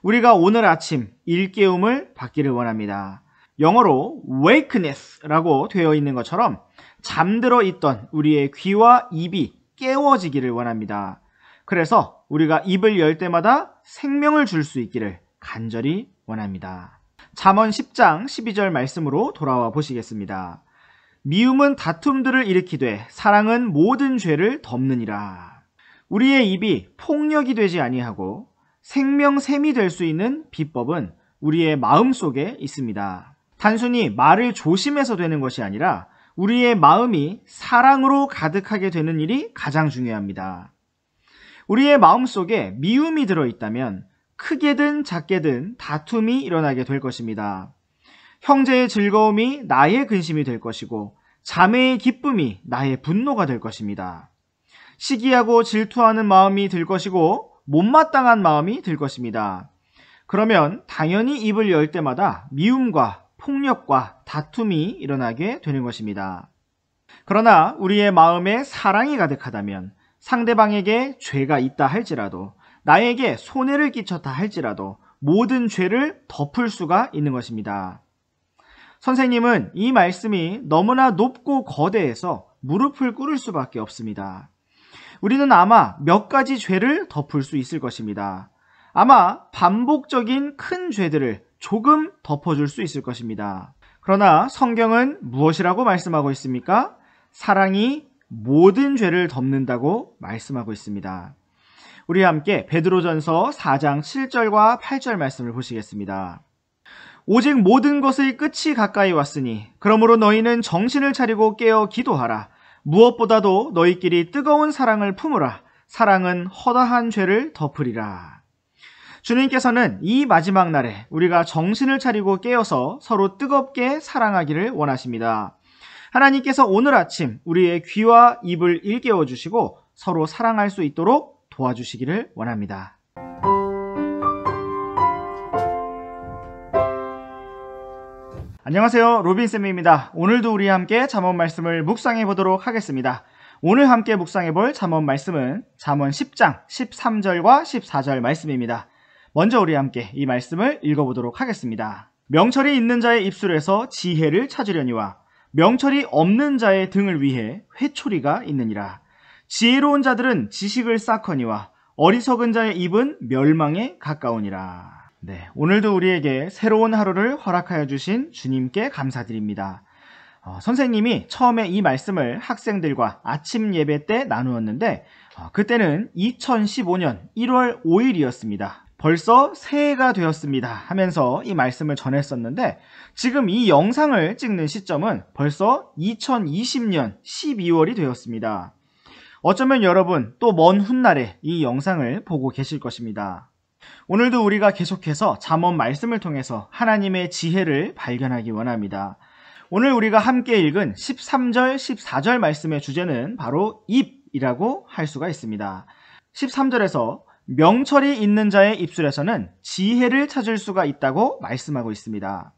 우리가 오늘 아침 일깨움을 받기를 원합니다. 영어로 wakeness라고 되어 있는 것처럼 잠들어 있던 우리의 귀와 입이 깨워지기를 원합니다. 그래서 우리가 입을 열 때마다 생명을 줄 수 있기를 간절히 원합니다. 잠언 10장 12절 말씀으로 돌아와 보시겠습니다. 미움은 다툼들을 일으키되 사랑은 모든 죄를 덮느니라. 우리의 입이 폭력이 되지 아니하고 생명샘이 될 수 있는 비법은 우리의 마음 속에 있습니다. 단순히 말을 조심해서 되는 것이 아니라 우리의 마음이 사랑으로 가득하게 되는 일이 가장 중요합니다. 우리의 마음 속에 미움이 들어있다면 크게든 작게든 다툼이 일어나게 될 것입니다. 형제의 즐거움이 나의 근심이 될 것이고 자매의 기쁨이 나의 분노가 될 것입니다. 시기하고 질투하는 마음이 들 것이고 못마땅한 마음이 들 것입니다. 그러면 당연히 입을 열 때마다 미움과 폭력과 다툼이 일어나게 되는 것입니다. 그러나 우리의 마음에 사랑이 가득하다면 상대방에게 죄가 있다 할지라도 나에게 손해를 끼쳤다 할지라도 모든 죄를 덮을 수가 있는 것입니다. 선생님은 이 말씀이 너무나 높고 거대해서 무릎을 꿇을 수밖에 없습니다. 우리는 아마 몇 가지 죄를 덮을 수 있을 것입니다. 아마 반복적인 큰 죄들을 조금 덮어줄 수 있을 것입니다. 그러나 성경은 무엇이라고 말씀하고 있습니까? 사랑이 모든 죄를 덮는다고 말씀하고 있습니다. 우리 함께 베드로전서 4장 7절과 8절 말씀을 보시겠습니다. 오직 모든 것의 끝이 가까이 왔으니 그러므로 너희는 정신을 차리고 깨어 기도하라. 무엇보다도 너희끼리 뜨거운 사랑을 품으라. 사랑은 허다한 죄를 덮으리라. 주님께서는 이 마지막 날에 우리가 정신을 차리고 깨어서 서로 뜨겁게 사랑하기를 원하십니다. 하나님께서 오늘 아침 우리의 귀와 입을 일깨워 주시고 서로 사랑할 수 있도록 도와주시기를 원합니다. 안녕하세요, 로빈쌤입니다. 오늘도 우리 함께 잠언 말씀을 묵상해 보도록 하겠습니다. 오늘 함께 묵상해 볼 잠언 말씀은 잠언 10장 13절과 14절 말씀입니다. 먼저 우리 함께 이 말씀을 읽어보도록 하겠습니다. 명철이 있는 자의 입술에서 지혜를 찾으려니와 명철이 없는 자의 등을 위해 회초리가 있느니라. 지혜로운 자들은 지식을 쌓거니와 어리석은 자의 입은 멸망에 가까우니라. 네, 오늘도 우리에게 새로운 하루를 허락하여 주신 주님께 감사드립니다. 선생님이 처음에 이 말씀을 학생들과 아침 예배 때 나누었는데 그때는 2015년 1월 5일이었습니다. 벌써 새해가 되었습니다 하면서 이 말씀을 전했었는데 지금 이 영상을 찍는 시점은 벌써 2020년 12월이 되었습니다. 어쩌면 여러분 또 먼 훗날에 이 영상을 보고 계실 것입니다. 오늘도 우리가 계속해서 잠언 말씀을 통해서 하나님의 지혜를 발견하기 원합니다. 오늘 우리가 함께 읽은 13절, 14절 말씀의 주제는 바로 입이라고 할 수가 있습니다. 13절에서 명철이 있는 자의 입술에서는 지혜를 찾을 수가 있다고 말씀하고 있습니다.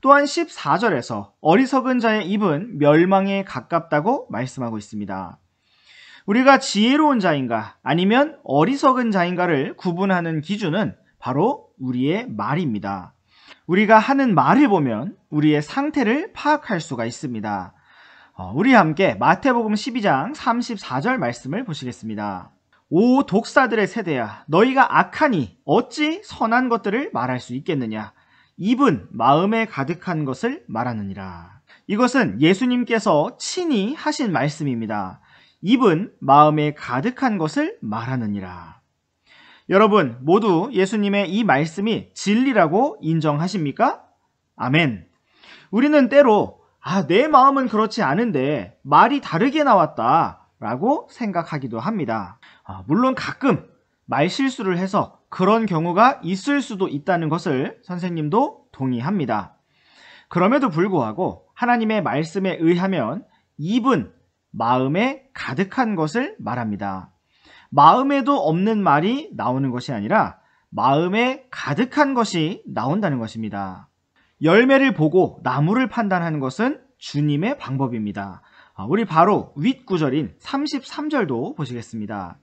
또한 14절에서 어리석은 자의 입은 멸망에 가깝다고 말씀하고 있습니다. 우리가 지혜로운 자인가 아니면 어리석은 자인가를 구분하는 기준은 바로 우리의 말입니다. 우리가 하는 말을 보면 우리의 상태를 파악할 수가 있습니다. 우리 함께 마태복음 12장 34절 말씀을 보시겠습니다. 오 독사들의 세대야, 너희가 악하니 어찌 선한 것들을 말할 수 있겠느냐. 입은 마음에 가득한 것을 말하느니라. 이것은 예수님께서 친히 하신 말씀입니다. 입은 마음에 가득한 것을 말하느니라. 여러분 모두 예수님의 이 말씀이 진리라고 인정하십니까? 아멘. 우리는 때로 내 마음은 그렇지 않은데 말이 다르게 나왔다 라고 생각하기도 합니다. 물론 가끔 말실수를 해서 그런 경우가 있을 수도 있다는 것을 선생님도 동의합니다. 그럼에도 불구하고 하나님의 말씀에 의하면 입은 마음에 가득한 것을 말합니다. 마음에도 없는 말이 나오는 것이 아니라 마음에 가득한 것이 나온다는 것입니다. 열매를 보고 나무를 판단하는 것은 주님의 방법입니다. 우리 바로 윗구절인 33절도 보시겠습니다.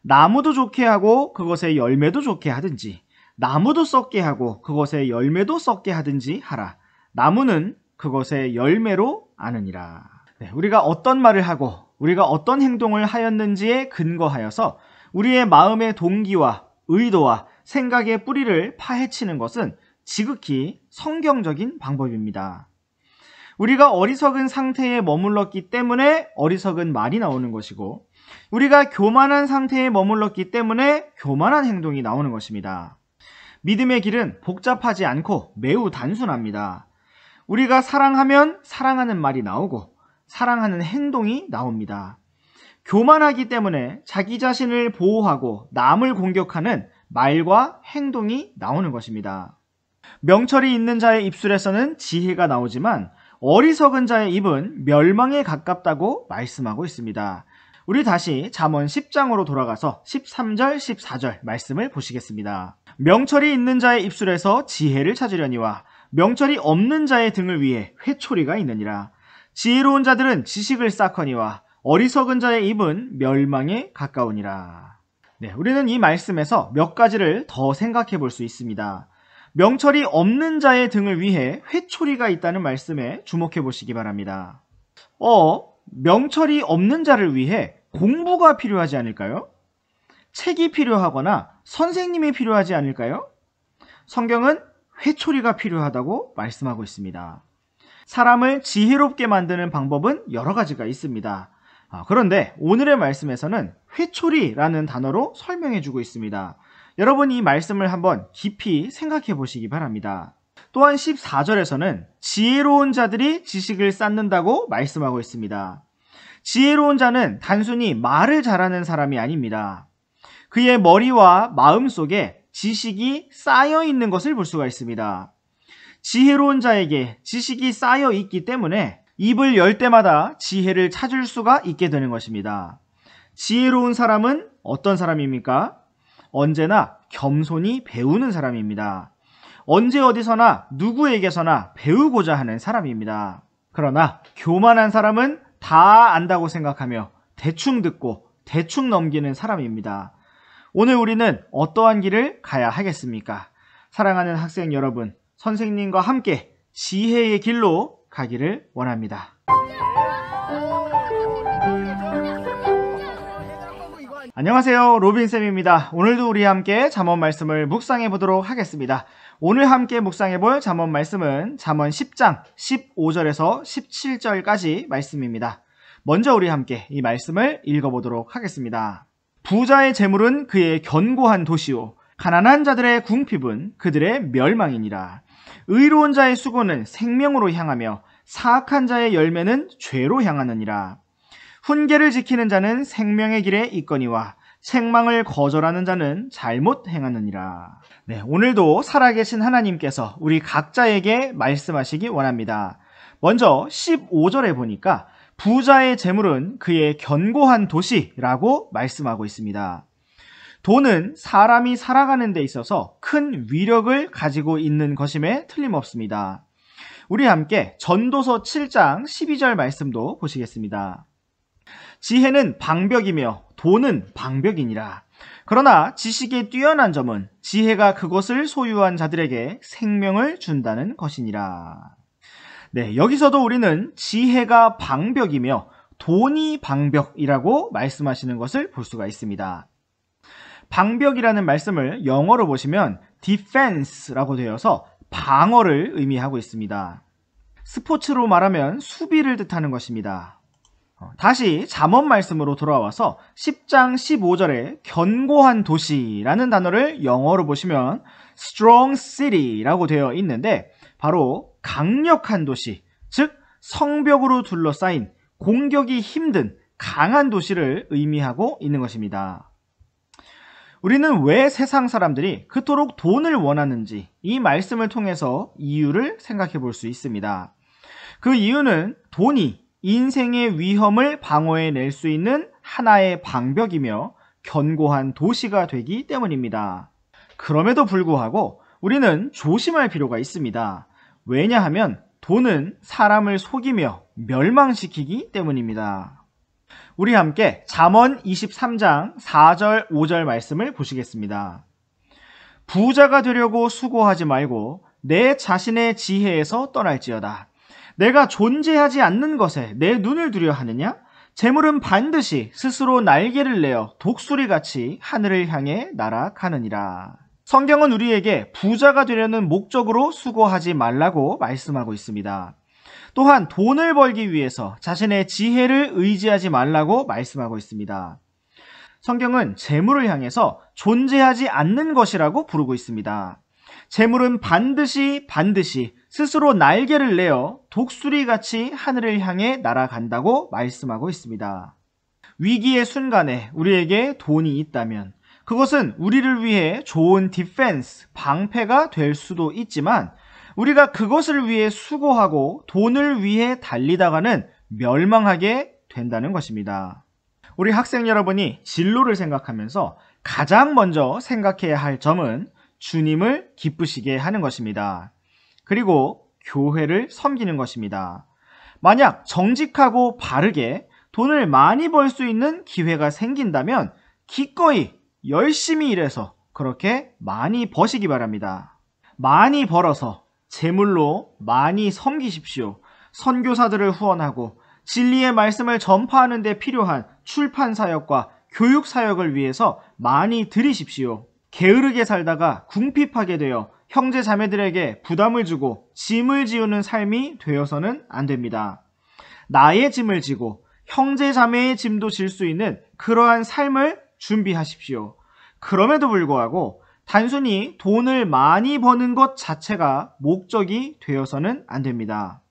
나무도 좋게 하고 그것에 열매도 좋게 하든지 나무도 썩게 하고 그것에 열매도 썩게 하든지 하라. 나무는 그것의 열매로 아느니라. 우리가 어떤 말을 하고 우리가 어떤 행동을 하였는지에 근거하여서 우리의 마음의 동기와 의도와 생각의 뿌리를 파헤치는 것은 지극히 성경적인 방법입니다. 우리가 어리석은 상태에 머물렀기 때문에 어리석은 말이 나오는 것이고 우리가 교만한 상태에 머물렀기 때문에 교만한 행동이 나오는 것입니다. 믿음의 길은 복잡하지 않고 매우 단순합니다. 우리가 사랑하면 사랑하는 말이 나오고 사랑하는 행동이 나옵니다. 교만하기 때문에 자기 자신을 보호하고 남을 공격하는 말과 행동이 나오는 것입니다. 명철이 있는 자의 입술에서는 지혜가 나오지만 어리석은 자의 입은 멸망에 가깝다고 말씀하고 있습니다. 우리 다시 잠언 10장으로 돌아가서 13절, 14절 말씀을 보시겠습니다. 명철이 있는 자의 입술에서 지혜를 찾으려니와 명철이 없는 자의 등을 위해 회초리가 있느니라. 지혜로운 자들은 지식을 쌓거니와 어리석은 자의 입은 멸망에 가까우니라. 우리는 이 말씀에서 몇 가지를 더 생각해 볼 수 있습니다. 명철이 없는 자의 등을 위해 회초리가 있다는 말씀에 주목해 보시기 바랍니다. 명철이 없는 자를 위해 공부가 필요하지 않을까요? 책이 필요하거나 선생님이 필요하지 않을까요? 성경은 회초리가 필요하다고 말씀하고 있습니다. 사람을 지혜롭게 만드는 방법은 여러 가지가 있습니다. 그런데 오늘의 말씀에서는 회초리라는 단어로 설명해 주고 있습니다. 여러분 이 말씀을 한번 깊이 생각해 보시기 바랍니다. 또한 14절에서는 지혜로운 자들이 지식을 쌓는다고 말씀하고 있습니다. 지혜로운 자는 단순히 말을 잘하는 사람이 아닙니다. 그의 머리와 마음 속에 지식이 쌓여 있는 것을 볼 수가 있습니다. 지혜로운 자에게 지식이 쌓여 있기 때문에 입을 열 때마다 지혜를 찾을 수가 있게 되는 것입니다. 지혜로운 사람은 어떤 사람입니까? 언제나 겸손히 배우는 사람입니다. 언제 어디서나 누구에게서나 배우고자 하는 사람입니다. 그러나 교만한 사람은 다 안다고 생각하며 대충 듣고 대충 넘기는 사람입니다. 오늘 우리는 어떠한 길을 가야 하겠습니까? 사랑하는 학생 여러분, 선생님과 함께 지혜의 길로 가기를 원합니다. 안녕하세요, 로빈쌤입니다. 오늘도 우리 함께 잠언 말씀을 묵상해 보도록 하겠습니다. 오늘 함께 묵상해 볼 잠언 말씀은 잠언 10장 15절에서 17절까지 말씀입니다. 먼저 우리 함께 이 말씀을 읽어보도록 하겠습니다. 부자의 재물은 그의 견고한 도시요 가난한 자들의 궁핍은 그들의 멸망이니라. 의로운 자의 수고는 생명으로 향하며 사악한 자의 열매는 죄로 향하느니라. 훈계를 지키는 자는 생명의 길에 있거니와 책망을 거절하는 자는 잘못 행하느니라. 네, 오늘도 살아계신 하나님께서 우리 각자에게 말씀하시기 원합니다. 먼저 15절에 보니까 부자의 재물은 그의 견고한 도시라고 말씀하고 있습니다. 돈은 사람이 살아가는 데 있어서 큰 위력을 가지고 있는 것임에 틀림없습니다. 우리 함께 전도서 7장 12절 말씀도 보시겠습니다. 지혜는 방벽이며 돈은 방벽이니라. 그러나 지식의 뛰어난 점은 지혜가 그것을 소유한 자들에게 생명을 준다는 것이니라. 네, 여기서도 우리는 지혜가 방벽이며 돈이 방벽이라고 말씀하시는 것을 볼 수가 있습니다. 방벽이라는 말씀을 영어로 보시면 defense라고 되어서 방어를 의미하고 있습니다. 스포츠로 말하면 수비를 뜻하는 것입니다. 다시 잠언 말씀으로 돌아와서 10장 15절에 견고한 도시라는 단어를 영어로 보시면 strong city라고 되어 있는데 바로 강력한 도시, 즉 성벽으로 둘러싸인 공격이 힘든 강한 도시를 의미하고 있는 것입니다. 우리는 왜 세상 사람들이 그토록 돈을 원하는지 이 말씀을 통해서 이유를 생각해 볼 수 있습니다. 그 이유는 돈이 인생의 위험을 방어해낼 수 있는 하나의 방벽이며 견고한 도시가 되기 때문입니다. 그럼에도 불구하고 우리는 조심할 필요가 있습니다. 왜냐하면 돈은 사람을 속이며 멸망시키기 때문입니다. 우리 함께 잠언 23장 4절 5절 말씀을 보시겠습니다. 부자가 되려고 수고하지 말고 내 자신의 지혜에서 떠날지어다. 내가 존재하지 않는 것에 내 눈을 두려 하느냐? 재물은 반드시 스스로 날개를 내어 독수리같이 하늘을 향해 날아가느니라. 성경은 우리에게 부자가 되려는 목적으로 수고하지 말라고 말씀하고 있습니다. 또한 돈을 벌기 위해서 자신의 지혜를 의지하지 말라고 말씀하고 있습니다. 성경은 재물을 향해서 존재하지 않는 것이라고 부르고 있습니다. 재물은 반드시 스스로 날개를 내어 독수리같이 하늘을 향해 날아간다고 말씀하고 있습니다. 위기의 순간에 우리에게 돈이 있다면 그것은 우리를 위해 좋은 디펜스, 방패가 될 수도 있지만 우리가 그것을 위해 수고하고 돈을 위해 달리다가는 멸망하게 된다는 것입니다. 우리 학생 여러분이 진로를 생각하면서 가장 먼저 생각해야 할 점은 주님을 기쁘시게 하는 것입니다. 그리고 교회를 섬기는 것입니다. 만약 정직하고 바르게 돈을 많이 벌 수 있는 기회가 생긴다면 기꺼이 열심히 일해서 그렇게 많이 버시기 바랍니다. 많이 벌어서 재물로 많이 섬기십시오. 선교사들을 후원하고 진리의 말씀을 전파하는 데 필요한 출판 사역과 교육 사역을 위해서 많이 드리십시오. 게으르게 살다가 궁핍하게 되어 형제 자매들에게 부담을 주고 짐을 지우는 삶이 되어서는 안 됩니다. 나의 짐을 지고 형제 자매의 짐도 질 수 있는 그러한 삶을 준비하십시오. 그럼에도 불구하고 단순히 돈을 많이 버는 것 자체가 목적이 되어서는 안 됩니다.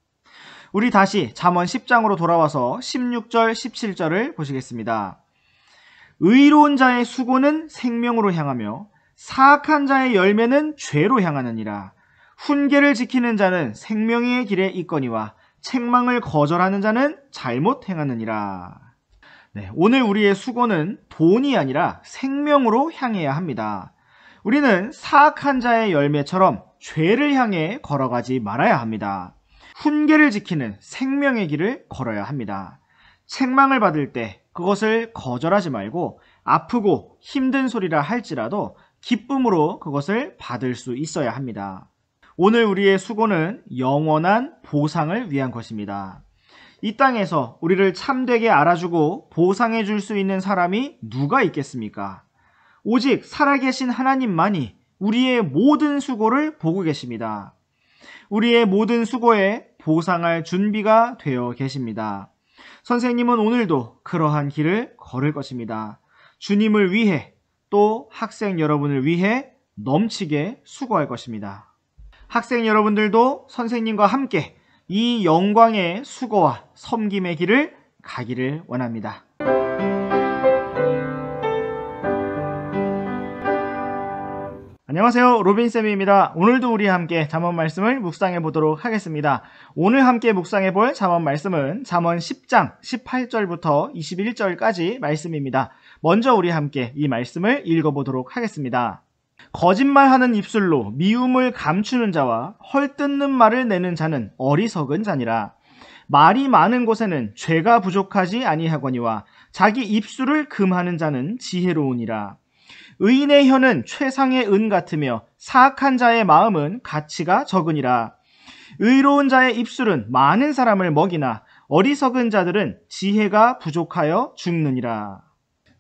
우리 다시 잠언 10장으로 돌아와서 16절, 17절을 보시겠습니다. 의로운 자의 수고는 생명으로 향하며 사악한 자의 열매는 죄로 향하느니라. 훈계를 지키는 자는 생명의 길에 있거니와 책망을 거절하는 자는 잘못 행하느니라. 네, 오늘 우리의 수고는 돈이 아니라 생명으로 향해야 합니다. 우리는 사악한 자의 열매처럼 죄를 향해 걸어가지 말아야 합니다. 훈계를 지키는 생명의 길을 걸어야 합니다. 책망을 받을 때 그것을 거절하지 말고 아프고 힘든 소리라 할지라도 기쁨으로 그것을 받을 수 있어야 합니다. 오늘 우리의 수고는 영원한 보상을 위한 것입니다. 이 땅에서 우리를 참되게 알아주고 보상해 줄 수 있는 사람이 누가 있겠습니까? 오직 살아계신 하나님만이 우리의 모든 수고를 보고 계십니다. 우리의 모든 수고에 보상할 준비가 되어 계십니다. 선생님은 오늘도 그러한 길을 걸을 것입니다. 주님을 위해 또 학생 여러분을 위해 넘치게 수고할 것입니다. 학생 여러분들도 선생님과 함께 이 영광의 수고와 섬김의 길을 가기를 원합니다. 안녕하세요, 로빈쌤입니다. 오늘도 우리 함께 잠언 말씀을 묵상해 보도록 하겠습니다. 오늘 함께 묵상해 볼 잠언 말씀은 잠언 10장 18절부터 21절까지 말씀입니다. 먼저 우리 함께 이 말씀을 읽어보도록 하겠습니다. 거짓말하는 입술로 미움을 감추는 자와 헐뜯는 말을 내는 자는 어리석은 자니라. 말이 많은 곳에는 죄가 부족하지 아니하거니와 자기 입술을 금하는 자는 지혜로우니라. 의인의 혀는 최상의 은 같으며 사악한 자의 마음은 가치가 적으니라. 의로운 자의 입술은 많은 사람을 먹이나 어리석은 자들은 지혜가 부족하여 죽느니라.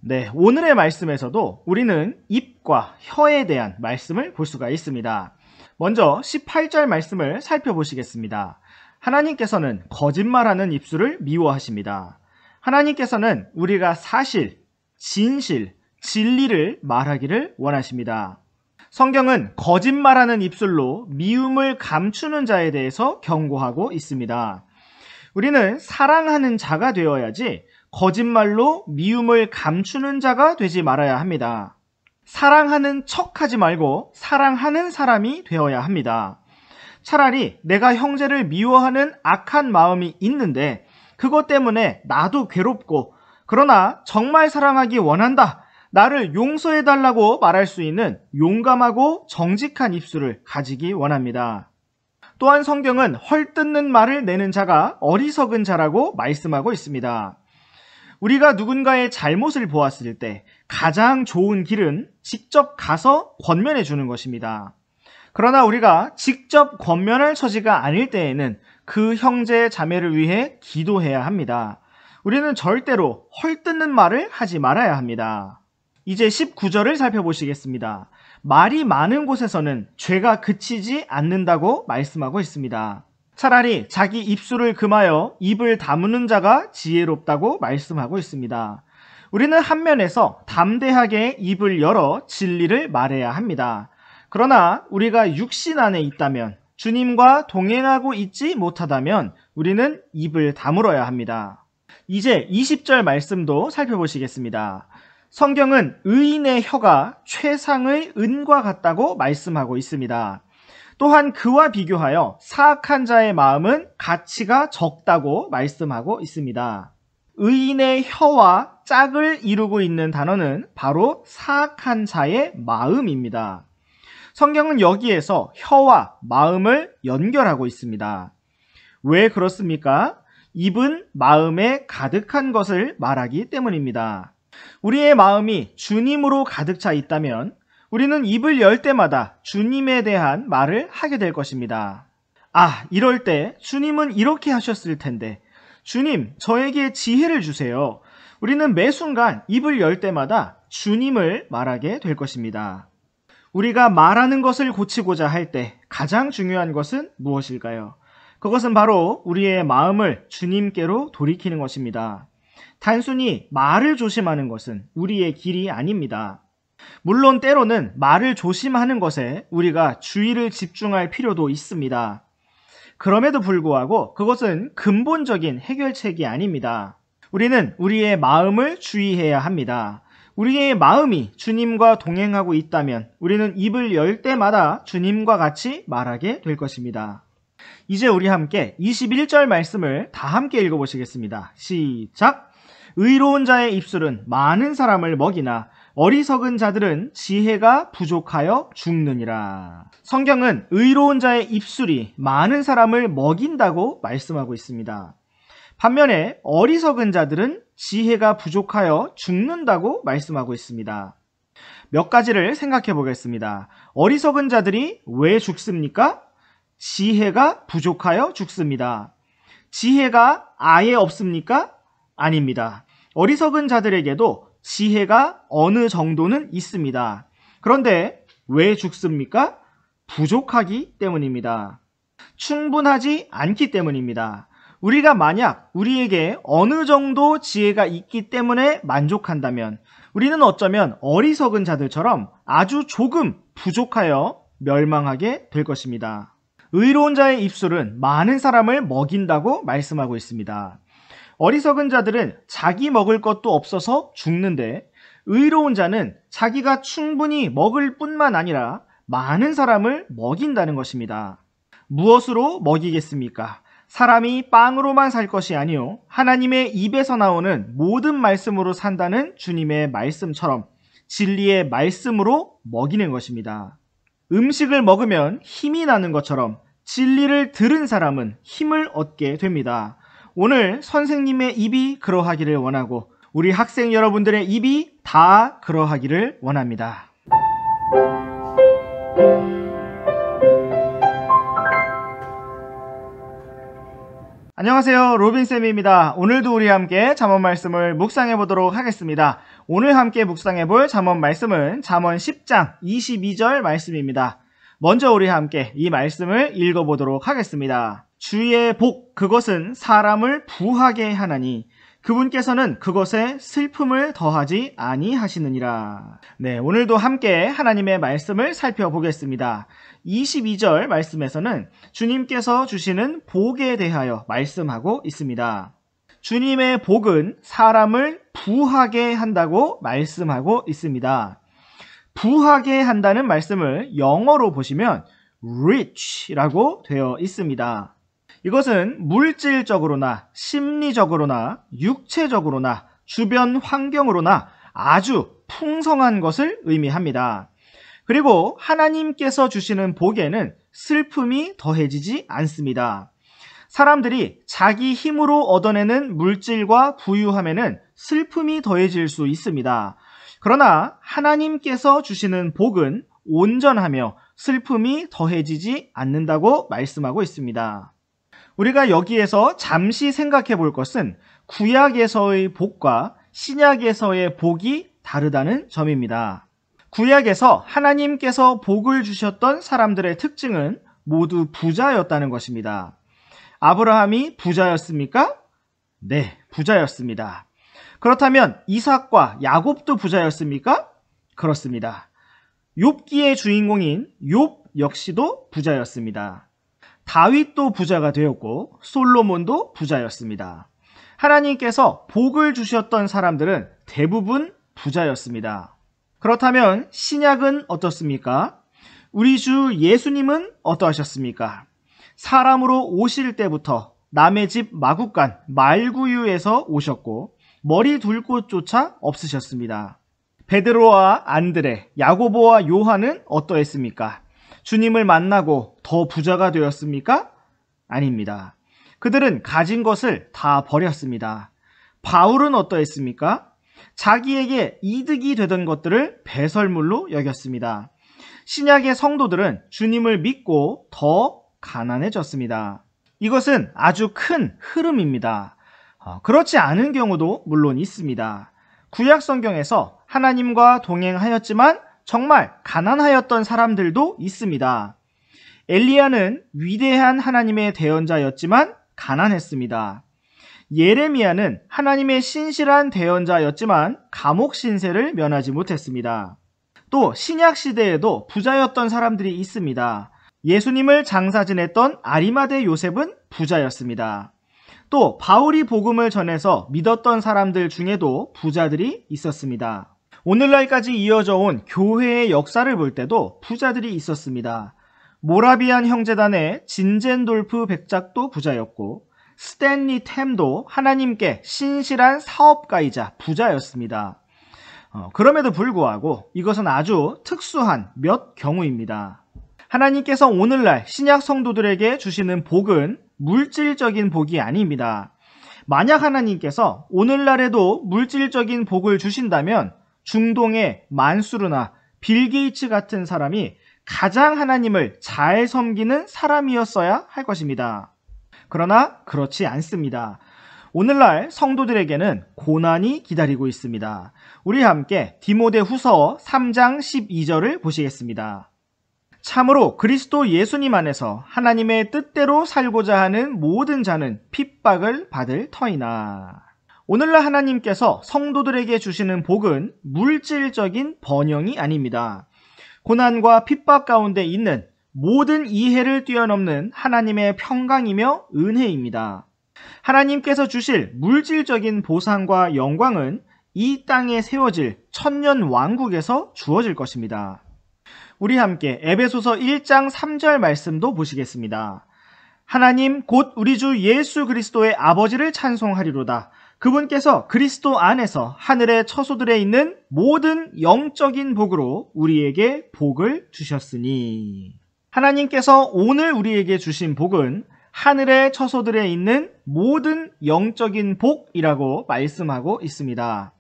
네, 오늘의 말씀에서도 우리는 입과 혀에 대한 말씀을 볼 수가 있습니다. 먼저 18절 말씀을 살펴보시겠습니다. 하나님께서는 거짓말하는 입술을 미워하십니다. 하나님께서는 우리가 사실, 진실, 진리를 말하기를 원하십니다. 성경은 거짓말하는 입술로 미움을 감추는 자에 대해서 경고하고 있습니다. 우리는 사랑하는 자가 되어야지 거짓말로 미움을 감추는 자가 되지 말아야 합니다. 사랑하는 척하지 말고 사랑하는 사람이 되어야 합니다. 차라리 내가 형제를 미워하는 악한 마음이 있는데 그것 때문에 나도 괴롭고 그러나 정말 사랑하기 원한다. 나를 용서해달라고 말할 수 있는 용감하고 정직한 입술을 가지기 원합니다. 또한 성경은 헐뜯는 말을 내는 자가 어리석은 자라고 말씀하고 있습니다. 우리가 누군가의 잘못을 보았을 때 가장 좋은 길은 직접 가서 권면해 주는 것입니다. 그러나 우리가 직접 권면할 처지가 아닐 때에는 그 형제 자매를 위해 기도해야 합니다. 우리는 절대로 헐뜯는 말을 하지 말아야 합니다. 이제 19절을 살펴보시겠습니다. 말이 많은 곳에서는 죄가 그치지 않는다고 말씀하고 있습니다. 차라리 자기 입술을 금하여 입을 다무는 자가 지혜롭다고 말씀하고 있습니다. 우리는 한면에서 담대하게 입을 열어 진리를 말해야 합니다. 그러나 우리가 육신 안에 있다면, 주님과 동행하고 있지 못하다면 우리는 입을 다물어야 합니다. 이제 20절 말씀도 살펴보시겠습니다. 성경은 의인의 혀가 최상의 은과 같다고 말씀하고 있습니다. 또한 그와 비교하여 사악한 자의 마음은 가치가 적다고 말씀하고 있습니다. 의인의 혀와 짝을 이루고 있는 단어는 바로 사악한 자의 마음입니다. 성경은 여기에서 혀와 마음을 연결하고 있습니다. 왜 그렇습니까? 입은 마음에 가득한 것을 말하기 때문입니다. 우리의 마음이 주님으로 가득 차 있다면 우리는 입을 열 때마다 주님에 대한 말을 하게 될 것입니다. 아, 이럴 때 주님은 이렇게 하셨을 텐데, 주님, 저에게 지혜를 주세요. 우리는 매 순간 입을 열 때마다 주님을 말하게 될 것입니다. 우리가 말하는 것을 고치고자 할 때 가장 중요한 것은 무엇일까요? 그것은 바로 우리의 마음을 주님께로 돌이키는 것입니다. 단순히 말을 조심하는 것은 우리의 길이 아닙니다. 물론 때로는 말을 조심하는 것에 우리가 주의를 집중할 필요도 있습니다. 그럼에도 불구하고 그것은 근본적인 해결책이 아닙니다. 우리는 우리의 마음을 주의해야 합니다. 우리의 마음이 주님과 동행하고 있다면 우리는 입을 열 때마다 주님과 같이 말하게 될 것입니다. 이제 우리 함께 21절 말씀을 다 함께 읽어보시겠습니다. 시작! 의로운 자의 입술은 많은 사람을 먹이나 어리석은 자들은 지혜가 부족하여 죽느니라. 성경은 의로운 자의 입술이 많은 사람을 먹인다고 말씀하고 있습니다. 반면에 어리석은 자들은 지혜가 부족하여 죽는다고 말씀하고 있습니다. 몇 가지를 생각해 보겠습니다. 어리석은 자들이 왜 죽습니까? 지혜가 부족하여 죽습니다. 지혜가 아예 없습니까? 아닙니다. 어리석은 자들에게도 지혜가 어느 정도는 있습니다. 그런데 왜 죽습니까? 부족하기 때문입니다. 충분하지 않기 때문입니다. 우리가 만약 우리에게 어느 정도 지혜가 있기 때문에 만족한다면 우리는 어쩌면 어리석은 자들처럼 아주 조금 부족하여 멸망하게 될 것입니다. 의로운 자의 입술은 많은 사람을 먹인다고 말씀하고 있습니다. 어리석은 자들은 자기 먹을 것도 없어서 죽는데 의로운 자는 자기가 충분히 먹을 뿐만 아니라 많은 사람을 먹인다는 것입니다. 무엇으로 먹이겠습니까? 사람이 빵으로만 살 것이 아니요 하나님의 입에서 나오는 모든 말씀으로 산다는 주님의 말씀처럼 진리의 말씀으로 먹이는 것입니다. 음식을 먹으면 힘이 나는 것처럼 진리를 들은 사람은 힘을 얻게 됩니다. 오늘 선생님의 입이 그러하기를 원하고 우리 학생 여러분들의 입이 다 그러하기를 원합니다. 안녕하세요, 로빈쌤입니다. 오늘도 우리 함께 잠언 말씀을 묵상해 보도록 하겠습니다. 오늘 함께 묵상해 볼 잠언 말씀은 잠언 10장 22절 말씀입니다. 먼저 우리 함께 이 말씀을 읽어보도록 하겠습니다. 주의 복, 그것은 사람을 부하게 하나니 그분께서는 그것에 슬픔을 더하지 아니하시느니라. 네, 오늘도 함께 하나님의 말씀을 살펴보겠습니다. 22절 말씀에서는 주님께서 주시는 복에 대하여 말씀하고 있습니다. 주님의 복은 사람을 부하게 한다고 말씀하고 있습니다. 부하게 한다는 말씀을 영어로 보시면 rich라고 되어 있습니다. 이것은 물질적으로나 심리적으로나 육체적으로나 주변 환경으로나 아주 풍성한 것을 의미합니다. 그리고 하나님께서 주시는 복에는 슬픔이 더해지지 않습니다. 사람들이 자기 힘으로 얻어내는 물질과 부유함에는 슬픔이 더해질 수 있습니다. 그러나 하나님께서 주시는 복은 온전하며 슬픔이 더해지지 않는다고 말씀하고 있습니다. 우리가 여기에서 잠시 생각해 볼 것은 구약에서의 복과 신약에서의 복이 다르다는 점입니다. 구약에서 하나님께서 복을 주셨던 사람들의 특징은 모두 부자였다는 것입니다. 아브라함이 부자였습니까? 네, 부자였습니다. 그렇다면 이삭과 야곱도 부자였습니까? 그렇습니다. 욥기의 주인공인 욥 역시도 부자였습니다. 다윗도 부자가 되었고 솔로몬도 부자였습니다. 하나님께서 복을 주셨던 사람들은 대부분 부자였습니다. 그렇다면 신약은 어떻습니까? 우리 주 예수님은 어떠하셨습니까? 사람으로 오실 때부터 남의 집 마구간 말구유에서 오셨고 머리 둘 곳조차 없으셨습니다. 베드로와 안드레, 야고보와 요한은 어떠했습니까? 주님을 만나고 더 부자가 되었습니까? 아닙니다. 그들은 가진 것을 다 버렸습니다. 바울은 어떠했습니까? 자기에게 이득이 되던 것들을 배설물로 여겼습니다. 신약의 성도들은 주님을 믿고 더 가난해졌습니다. 이것은 아주 큰 흐름입니다. 그렇지 않은 경우도 물론 있습니다. 구약 성경에서 하나님과 동행하였지만 정말 가난하였던 사람들도 있습니다. 엘리야는 위대한 하나님의 대언자였지만 가난했습니다. 예레미야는 하나님의 신실한 대언자였지만 감옥 신세를 면하지 못했습니다. 또 신약 시대에도 부자였던 사람들이 있습니다. 예수님을 장사 지냈던 아리마대 요셉은 부자였습니다. 또 바울이 복음을 전해서 믿었던 사람들 중에도 부자들이 있었습니다. 오늘날까지 이어져 온 교회의 역사를 볼 때도 부자들이 있었습니다. 모라비안 형제단의 진젠돌프 백작도 부자였고 스탠리 템도 하나님께 신실한 사업가이자 부자였습니다. 그럼에도 불구하고 이것은 아주 특수한 몇 경우입니다. 하나님께서 오늘날 신약 성도들에게 주시는 복은 물질적인 복이 아닙니다. 만약 하나님께서 오늘날에도 물질적인 복을 주신다면 중동의 만수르나 빌 게이츠 같은 사람이 가장 하나님을 잘 섬기는 사람이었어야 할 것입니다. 그러나 그렇지 않습니다. 오늘날 성도들에게는 고난이 기다리고 있습니다. 우리 함께 디모데후서 3장 12절을 보시겠습니다. 참으로 그리스도 예수님 안에서 하나님의 뜻대로 살고자 하는 모든 자는 핍박을 받을 터이나. 오늘날 하나님께서 성도들에게 주시는 복은 물질적인 번영이 아닙니다. 고난과 핍박 가운데 있는 모든 이해를 뛰어넘는 하나님의 평강이며 은혜입니다. 하나님께서 주실 물질적인 보상과 영광은 이 땅에 세워질 천년 왕국에서 주어질 것입니다. 우리 함께 에베소서 1장 3절 말씀도 보시겠습니다. 하나님 곧 우리 주 예수 그리스도의 아버지를 찬송하리로다. 그분께서 그리스도 안에서 하늘의 처소들에 있는 모든 영적인 복으로 우리에게 복을 주셨으니. 하나님께서 오늘 우리에게 주신 복은 하늘의 처소들에 있는 모든 영적인 복이라고 말씀하고 있습니다.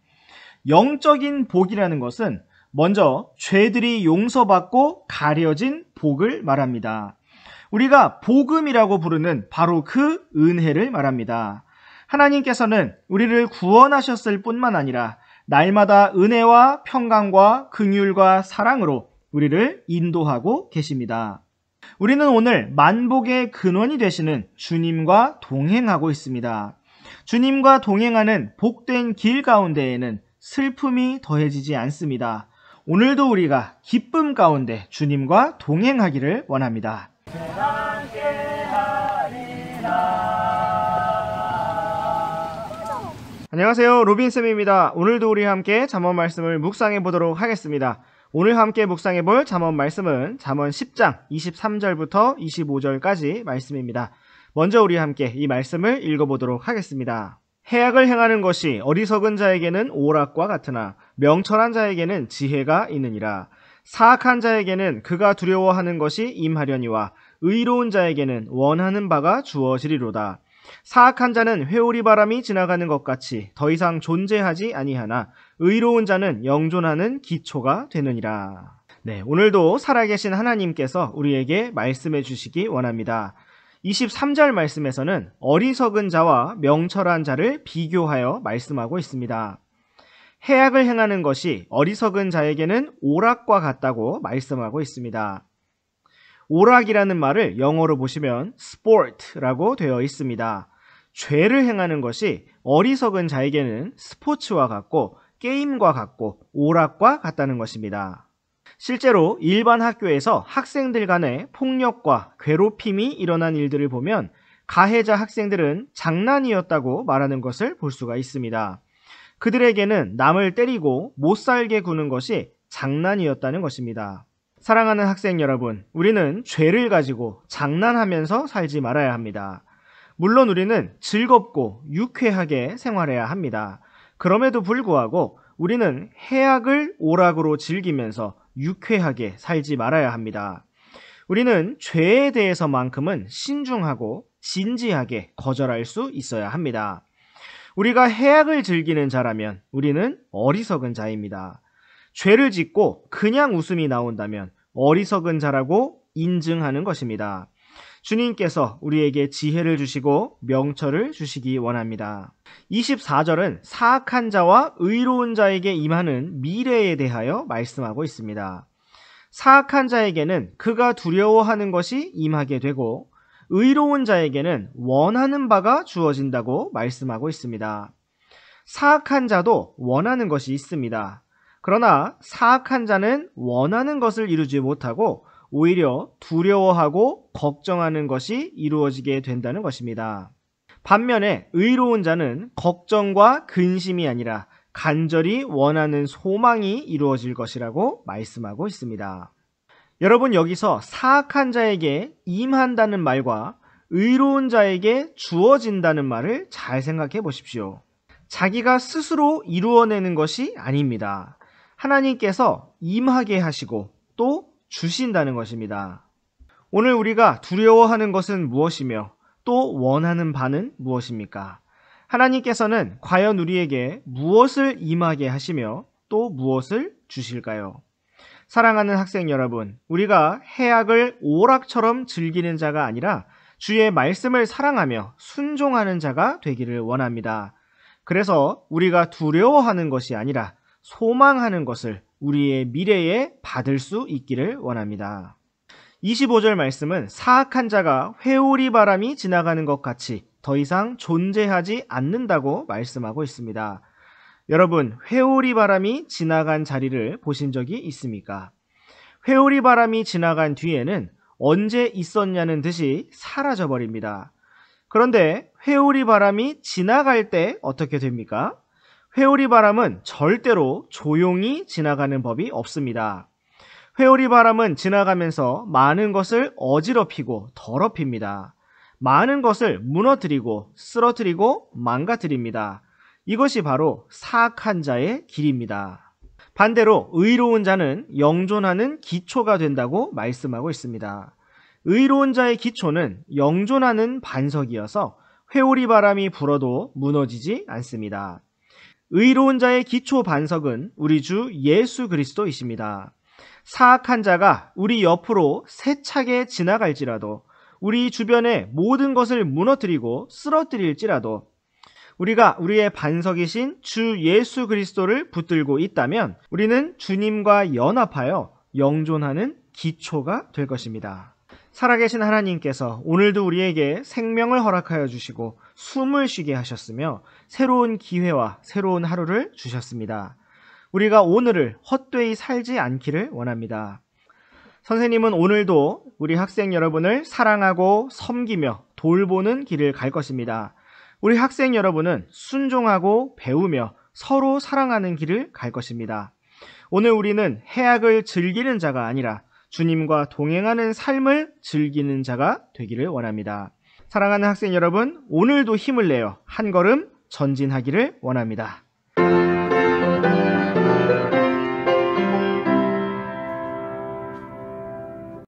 영적인 복이라는 것은 먼저 죄들이 용서받고 가려진 복을 말합니다. 우리가 복음이라고 부르는 바로 그 은혜를 말합니다. 하나님께서는 우리를 구원하셨을 뿐만 아니라 날마다 은혜와 평강과 긍휼과 사랑으로 우리를 인도하고 계십니다. 우리는 오늘 만복의 근원이 되시는 주님과 동행하고 있습니다. 주님과 동행하는 복된 길 가운데에는 슬픔이 더해지지 않습니다. 오늘도 우리가 기쁨 가운데 주님과 동행하기를 원합니다. 안녕하세요, 로빈쌤입니다. 오늘도 우리 함께 잠언 말씀을 묵상해 보도록 하겠습니다. 오늘 함께 묵상해 볼 잠언 말씀은 잠언 10장 23절부터 25절까지 말씀입니다. 먼저 우리 함께 이 말씀을 읽어보도록 하겠습니다. 해악을 행하는 것이 어리석은 자에게는 오락과 같으나 명철한 자에게는 지혜가 있느니라. 사악한 자에게는 그가 두려워하는 것이 임하려니와 의로운 자에게는 원하는 바가 주어지리로다. 사악한 자는 회오리 바람이 지나가는 것 같이 더 이상 존재하지 아니하나 의로운 자는 영존하는 기초가 되느니라. 네, 오늘도 살아계신 하나님께서 우리에게 말씀해 주시기 원합니다. 23절 말씀에서는 어리석은 자와 명철한 자를 비교하여 말씀하고 있습니다. 해악을 행하는 것이 어리석은 자에게는 오락과 같다고 말씀하고 있습니다. 오락이라는 말을 영어로 보시면 sport라고 되어 있습니다. 죄를 행하는 것이 어리석은 자에게는 스포츠와 같고 게임과 같고 오락과 같다는 것입니다. 실제로 일반 학교에서 학생들 간의 폭력과 괴롭힘이 일어난 일들을 보면 가해자 학생들은 장난이었다고 말하는 것을 볼 수가 있습니다. 그들에게는 남을 때리고 못 살게 구는 것이 장난이었다는 것입니다. 사랑하는 학생 여러분, 우리는 죄를 가지고 장난하면서 살지 말아야 합니다. 물론 우리는 즐겁고 유쾌하게 생활해야 합니다. 그럼에도 불구하고 우리는 해악을 오락으로 즐기면서 유쾌하게 살지 말아야 합니다. 우리는 죄에 대해서만큼은 신중하고 진지하게 거절할 수 있어야 합니다. 우리가 해악을 즐기는 자라면 우리는 어리석은 자입니다. 죄를 짓고 그냥 웃음이 나온다면 어리석은 자라고 인증하는 것입니다. 주님께서 우리에게 지혜를 주시고 명철을 주시기 원합니다. 24절은 사악한 자와 의로운 자에게 임하는 미래에 대하여 말씀하고 있습니다. 사악한 자에게는 그가 두려워하는 것이 임하게 되고 의로운 자에게는 원하는 바가 주어진다고 말씀하고 있습니다. 사악한 자도 원하는 것이 있습니다. 그러나 사악한 자는 원하는 것을 이루지 못하고 오히려 두려워하고 걱정하는 것이 이루어지게 된다는 것입니다. 반면에 의로운 자는 걱정과 근심이 아니라 간절히 원하는 소망이 이루어질 것이라고 말씀하고 있습니다. 여러분, 여기서 사악한 자에게 임한다는 말과 의로운 자에게 주어진다는 말을 잘 생각해 보십시오. 자기가 스스로 이루어내는 것이 아닙니다. 하나님께서 임하게 하시고 또 주신다는 것입니다. 오늘 우리가 두려워하는 것은 무엇이며 또 원하는 바는 무엇입니까? 하나님께서는 과연 우리에게 무엇을 임하게 하시며 또 무엇을 주실까요? 사랑하는 학생 여러분, 우리가 해악을 오락처럼 즐기는 자가 아니라 주의 말씀을 사랑하며 순종하는 자가 되기를 원합니다. 그래서 우리가 두려워하는 것이 아니라 소망하는 것을 우리의 미래에 받을 수 있기를 원합니다. 25절 말씀은 사악한 자가 회오리 바람이 지나가는 것 같이 더 이상 존재하지 않는다고 말씀하고 있습니다. 여러분, 회오리 바람이 지나간 자리를 보신 적이 있습니까? 회오리 바람이 지나간 뒤에는 언제 있었냐는 듯이 사라져 버립니다. 그런데 회오리 바람이 지나갈 때 어떻게 됩니까? 회오리 바람은 절대로 조용히 지나가는 법이 없습니다. 회오리 바람은 지나가면서 많은 것을 어지럽히고 더럽힙니다. 많은 것을 무너뜨리고 쓰러뜨리고 망가뜨립니다. 이것이 바로 사악한 자의 길입니다. 반대로 의로운 자는 영존하는 기초가 된다고 말씀하고 있습니다. 의로운 자의 기초는 영존하는 반석이어서 회오리 바람이 불어도 무너지지 않습니다. 의로운 자의 기초 반석은 우리 주 예수 그리스도이십니다. 사악한 자가 우리 옆으로 세차게 지나갈지라도, 우리 주변의 모든 것을 무너뜨리고 쓰러뜨릴지라도 우리가 우리의 반석이신 주 예수 그리스도를 붙들고 있다면 우리는 주님과 연합하여 영존하는 기초가 될 것입니다. 살아계신 하나님께서 오늘도 우리에게 생명을 허락하여 주시고 숨을 쉬게 하셨으며 새로운 기회와 새로운 하루를 주셨습니다. 우리가 오늘을 헛되이 살지 않기를 원합니다. 선생님은 오늘도 우리 학생 여러분을 사랑하고 섬기며 돌보는 길을 갈 것입니다. 우리 학생 여러분은 순종하고 배우며 서로 사랑하는 길을 갈 것입니다. 오늘 우리는 해악을 즐기는 자가 아니라 주님과 동행하는 삶을 즐기는 자가 되기를 원합니다. 사랑하는 학생 여러분, 오늘도 힘을 내어 한 걸음 전진하기를 원합니다.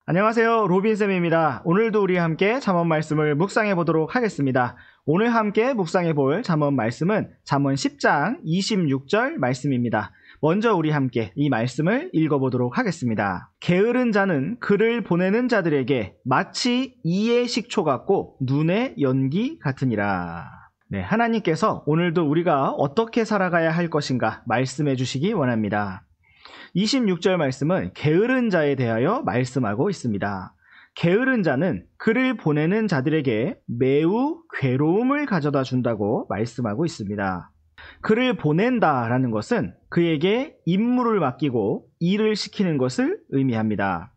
안녕하세요, 로빈쌤입니다. 오늘도 우리 함께 잠언 말씀을 묵상해 보도록 하겠습니다. 오늘 함께 묵상해 볼 잠언 말씀은 잠언 10장 26절 말씀입니다. 먼저 우리 함께 이 말씀을 읽어보도록 하겠습니다. 게으른 자는 글을 보내는 자들에게 마치 이의 식초 같고 눈의 연기 같으니라. 네, 하나님께서 오늘도 우리가 어떻게 살아가야 할 것인가 말씀해 주시기 원합니다. 26절 말씀은 게으른 자에 대하여 말씀하고 있습니다. 게으른 자는 글을 보내는 자들에게 매우 괴로움을 가져다 준다고 말씀하고 있습니다. 글을 보낸다라는 것은 그에게 임무를 맡기고 일을 시키는 것을 의미합니다.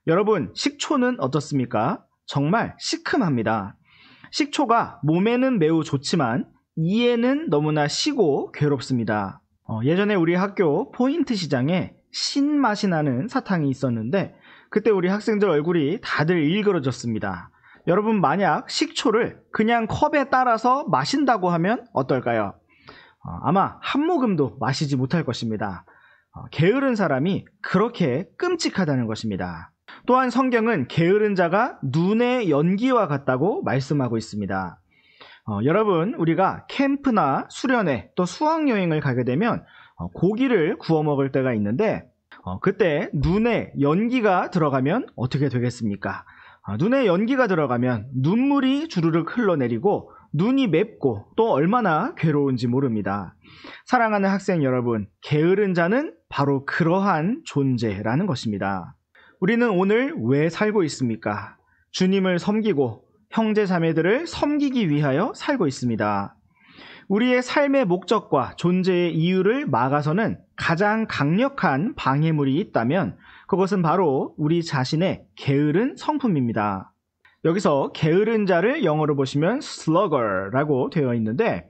여러분, 식초는 어떻습니까? 정말 시큼합니다. 식초가 몸에는 매우 좋지만 이에는 너무나 시고 괴롭습니다. 예전에 우리 학교 포인트 시장에 신맛이 나는 사탕이 있었는데 그때 우리 학생들 얼굴이 다들 일그러졌습니다. 여러분, 만약 식초를 그냥 컵에 따라서 마신다고 하면 어떨까요? 아마 한 모금도 마시지 못할 것입니다. 게으른 사람이 그렇게 끔찍하다는 것입니다. 또한 성경은 게으른 자가 눈의 연기와 같다고 말씀하고 있습니다. 여러분, 우리가 캠프나 수련회 또 수학여행을 가게 되면 고기를 구워 먹을 때가 있는데 그때 눈에 연기가 들어가면 어떻게 되겠습니까? 눈에 연기가 들어가면 눈물이 주르륵 흘러내리고 눈이 맵고 또 얼마나 괴로운지 모릅니다. 사랑하는 학생 여러분, 게으른 자는 바로 그러한 존재라는 것입니다. 우리는 오늘 왜 살고 있습니까? 주님을 섬기고 형제 자매들을 섬기기 위하여 살고 있습니다. 우리의 삶의 목적과 존재의 이유를 막아서는 가장 강력한 방해물이 있다면 그것은 바로 우리 자신의 게으른 성품입니다. 여기서 게으른 자를 영어로 보시면 slugger라고 되어 있는데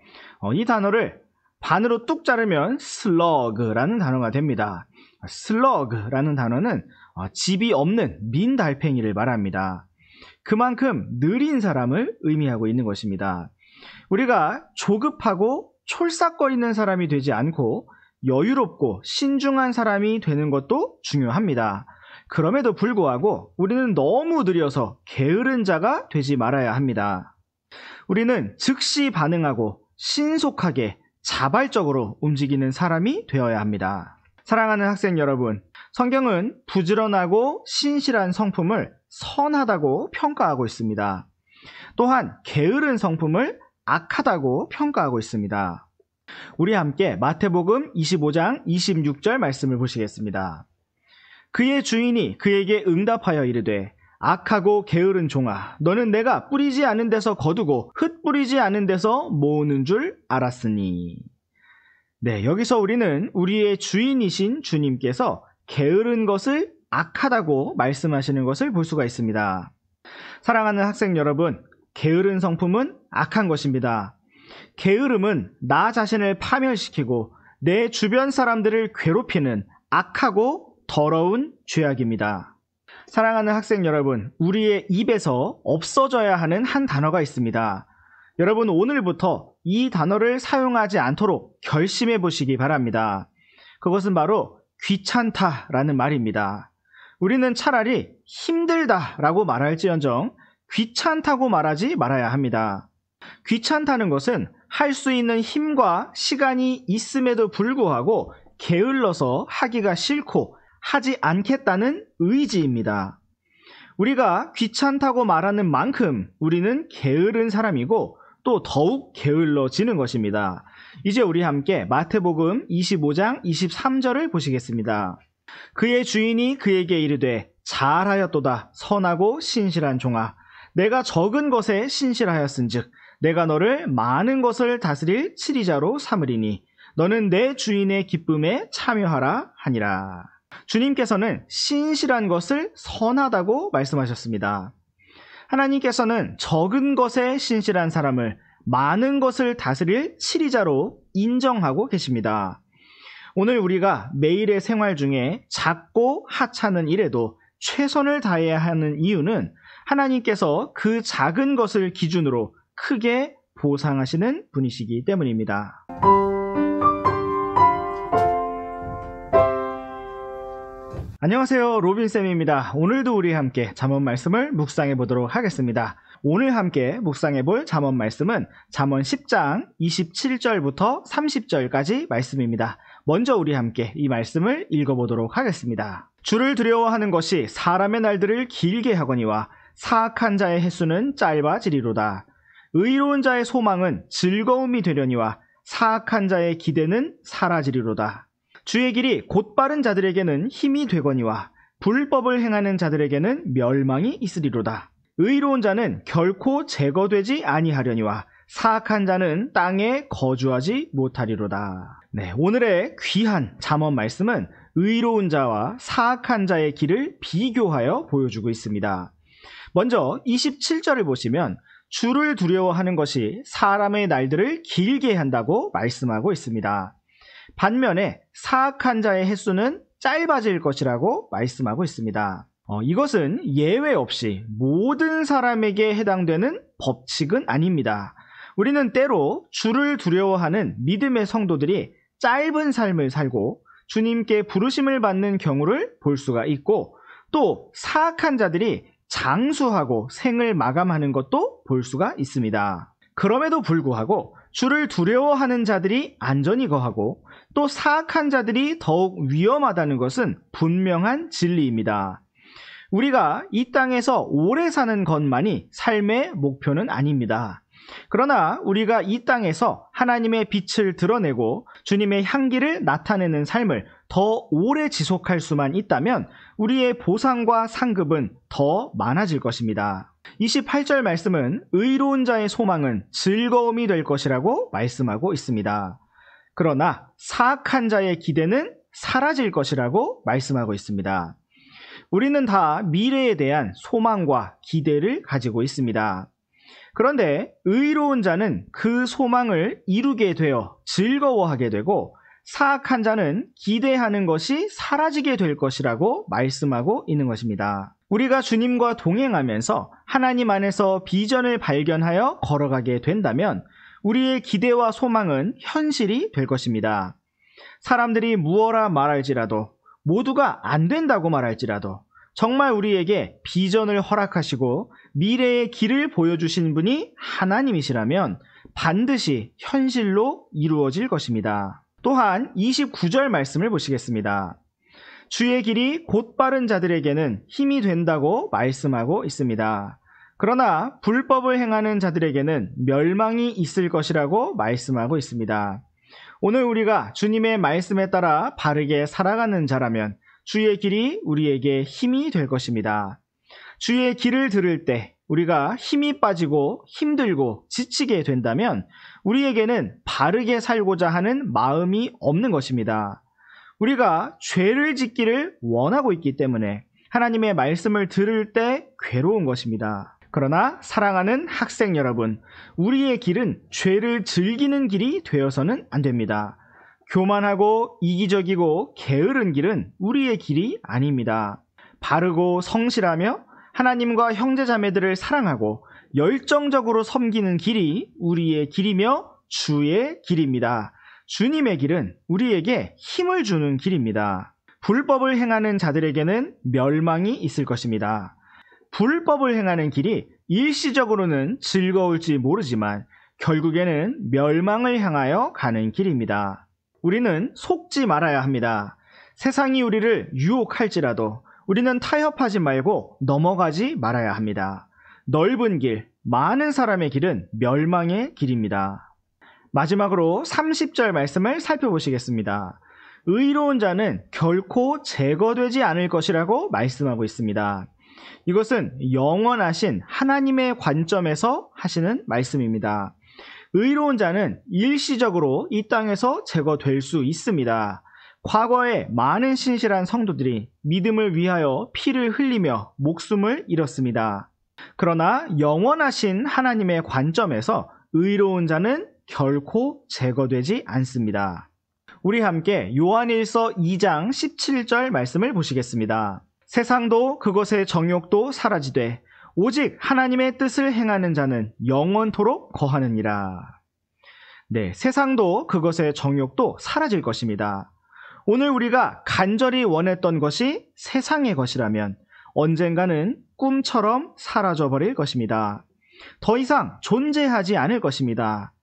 이 단어를 반으로 뚝 자르면 slug라는 단어가 됩니다. slug라는 단어는 집이 없는 민달팽이를 말합니다. 그만큼 느린 사람을 의미하고 있는 것입니다. 우리가 조급하고 촐싹거리는 사람이 되지 않고 여유롭고 신중한 사람이 되는 것도 중요합니다. 그럼에도 불구하고 우리는 너무 느려서 게으른 자가 되지 말아야 합니다. 우리는 즉시 반응하고 신속하게 자발적으로 움직이는 사람이 되어야 합니다. 사랑하는 학생 여러분, 성경은 부지런하고 신실한 성품을 선하다고 평가하고 있습니다. 또한 게으른 성품을 악하다고 평가하고 있습니다. 우리 함께 마태복음 25장 26절 말씀을 보시겠습니다. 그의 주인이 그에게 응답하여 이르되 악하고 게으른 종아, 너는 내가 뿌리지 않은 데서 거두고 흙 뿌리지 않은 데서 모으는 줄 알았으니. 네, 여기서 우리는 우리의 주인이신 주님께서 게으른 것을 악하다고 말씀하시는 것을 볼 수가 있습니다. 사랑하는 학생 여러분, 게으른 성품은 악한 것입니다. 게으름은 나 자신을 파멸시키고 내 주변 사람들을 괴롭히는 악하고 더러운 죄악입니다. 사랑하는 학생 여러분, 우리의 입에서 없어져야 하는 한 단어가 있습니다. 여러분, 오늘부터 이 단어를 사용하지 않도록 결심해 보시기 바랍니다. 그것은 바로 귀찮다라는 말입니다. 우리는 차라리 힘들다라고 말할지언정 귀찮다고 말하지 말아야 합니다. 귀찮다는 것은 할 수 있는 힘과 시간이 있음에도 불구하고 게을러서 하기가 싫고 하지 않겠다는 의지입니다. 우리가 귀찮다고 말하는 만큼 우리는 게으른 사람이고 또 더욱 게을러지는 것입니다. 이제 우리 함께 마태복음 25장 23절을 보시겠습니다. 그의 주인이 그에게 이르되 잘하였도다 선하고 신실한 종아, 내가 적은 것에 신실하였은즉 내가 너를 많은 것을 다스릴 치리자로 삼으리니 너는 내 주인의 기쁨에 참여하라 하니라. 주님께서는 신실한 것을 선하다고 말씀하셨습니다. 하나님께서는 적은 것에 신실한 사람을 많은 것을 다스릴 치리자로 인정하고 계십니다. 오늘 우리가 매일의 생활 중에 작고 하찮은 일에도 최선을 다해야 하는 이유는 하나님께서 그 작은 것을 기준으로 크게 보상하시는 분이시기 때문입니다. 안녕하세요, 로빈쌤입니다. 오늘도 우리 함께 잠언 말씀을 묵상해 보도록 하겠습니다. 오늘 함께 묵상해 볼 잠언 말씀은 잠언 10장 27절부터 30절까지 말씀입니다. 먼저 우리 함께 이 말씀을 읽어보도록 하겠습니다. 주를 두려워하는 것이 사람의 날들을 길게 하거니와 사악한 자의 횟수는 짧아지리로다. 의로운 자의 소망은 즐거움이 되려니와 사악한 자의 기대는 사라지리로다. 주의 길이 곧바른 자들에게는 힘이 되거니와 불법을 행하는 자들에게는 멸망이 있으리로다. 의로운 자는 결코 제거되지 아니하려니와 사악한 자는 땅에 거주하지 못하리로다. 네, 오늘의 귀한 잠언 말씀은 의로운 자와 사악한 자의 길을 비교하여 보여주고 있습니다. 먼저 27절을 보시면 주를 두려워하는 것이 사람의 날들을 길게 한다고 말씀하고 있습니다. 반면에 사악한 자의 횟수는 짧아질 것이라고 말씀하고 있습니다. 이것은 예외 없이 모든 사람에게 해당되는 법칙은 아닙니다. 우리는 때로 주를 두려워하는 믿음의 성도들이 짧은 삶을 살고 주님께 부르심을 받는 경우를 볼 수가 있고 또 사악한 자들이 장수하고 생을 마감하는 것도 볼 수가 있습니다. 그럼에도 불구하고 주를 두려워하는 자들이 안전히 거하고 또 사악한 자들이 더욱 위험하다는 것은 분명한 진리입니다. 우리가 이 땅에서 오래 사는 것만이 삶의 목표는 아닙니다. 그러나 우리가 이 땅에서 하나님의 빛을 드러내고 주님의 향기를 나타내는 삶을 더 오래 지속할 수만 있다면 우리의 보상과 상급은 더 많아질 것입니다. 28절 말씀은 의로운 자의 소망은 즐거움이 될 것이라고 말씀하고 있습니다. 그러나 사악한 자의 기대는 사라질 것이라고 말씀하고 있습니다. 우리는 다 미래에 대한 소망과 기대를 가지고 있습니다. 그런데 의로운 자는 그 소망을 이루게 되어 즐거워하게 되고 사악한 자는 기대하는 것이 사라지게 될 것이라고 말씀하고 있는 것입니다. 우리가 주님과 동행하면서 하나님 안에서 비전을 발견하여 걸어가게 된다면 우리의 기대와 소망은 현실이 될 것입니다. 사람들이 무엇라 말할지라도 모두가 안 된다고 말할지라도 정말 우리에게 비전을 허락하시고 미래의 길을 보여주신 분이 하나님이시라면 반드시 현실로 이루어질 것입니다. 또한 29절 말씀을 보시겠습니다. 주의 길이 곧바른 자들에게는 힘이 된다고 말씀하고 있습니다. 그러나 불법을 행하는 자들에게는 멸망이 있을 것이라고 말씀하고 있습니다. 오늘 우리가 주님의 말씀에 따라 바르게 살아가는 자라면 주의 길이 우리에게 힘이 될 것입니다. 주의 길을 들을 때 우리가 힘이 빠지고 힘들고 지치게 된다면 우리에게는 바르게 살고자 하는 마음이 없는 것입니다. 우리가 죄를 짓기를 원하고 있기 때문에 하나님의 말씀을 들을 때 괴로운 것입니다. 그러나 사랑하는 학생 여러분, 우리의 길은 죄를 즐기는 길이 되어서는 안 됩니다. 교만하고 이기적이고 게으른 길은 우리의 길이 아닙니다. 바르고 성실하며 하나님과 형제자매들을 사랑하고 열정적으로 섬기는 길이 우리의 길이며 주의 길입니다. 주님의 길은 우리에게 힘을 주는 길입니다. 불법을 행하는 자들에게는 멸망이 있을 것입니다. 불법을 행하는 길이 일시적으로는 즐거울지 모르지만 결국에는 멸망을 향하여 가는 길입니다. 우리는 속지 말아야 합니다. 세상이 우리를 유혹할지라도 우리는 타협하지 말고 넘어가지 말아야 합니다. 넓은 길, 많은 사람의 길은 멸망의 길입니다. 마지막으로 30절 말씀을 살펴보시겠습니다. 의로운 자는 결코 제거되지 않을 것이라고 말씀하고 있습니다. 이것은 영원하신 하나님의 관점에서 하시는 말씀입니다. 의로운 자는 일시적으로 이 땅에서 제거될 수 있습니다. 과거에 많은 신실한 성도들이 믿음을 위하여 피를 흘리며 목숨을 잃었습니다. 그러나 영원하신 하나님의 관점에서 의로운 자는 결코 제거되지 않습니다. 우리 함께 요한일서 2장 17절 말씀을 보시겠습니다. 세상도 그것의 정욕도 사라지되 오직 하나님의 뜻을 행하는 자는 영원토록 거하느니라. 네, 세상도 그것의 정욕도 사라질 것입니다. 오늘 우리가 간절히 원했던 것이 세상의 것이라면 언젠가는 꿈처럼 사라져버릴 것입니다. 더 이상 존재하지 않을 것입니다.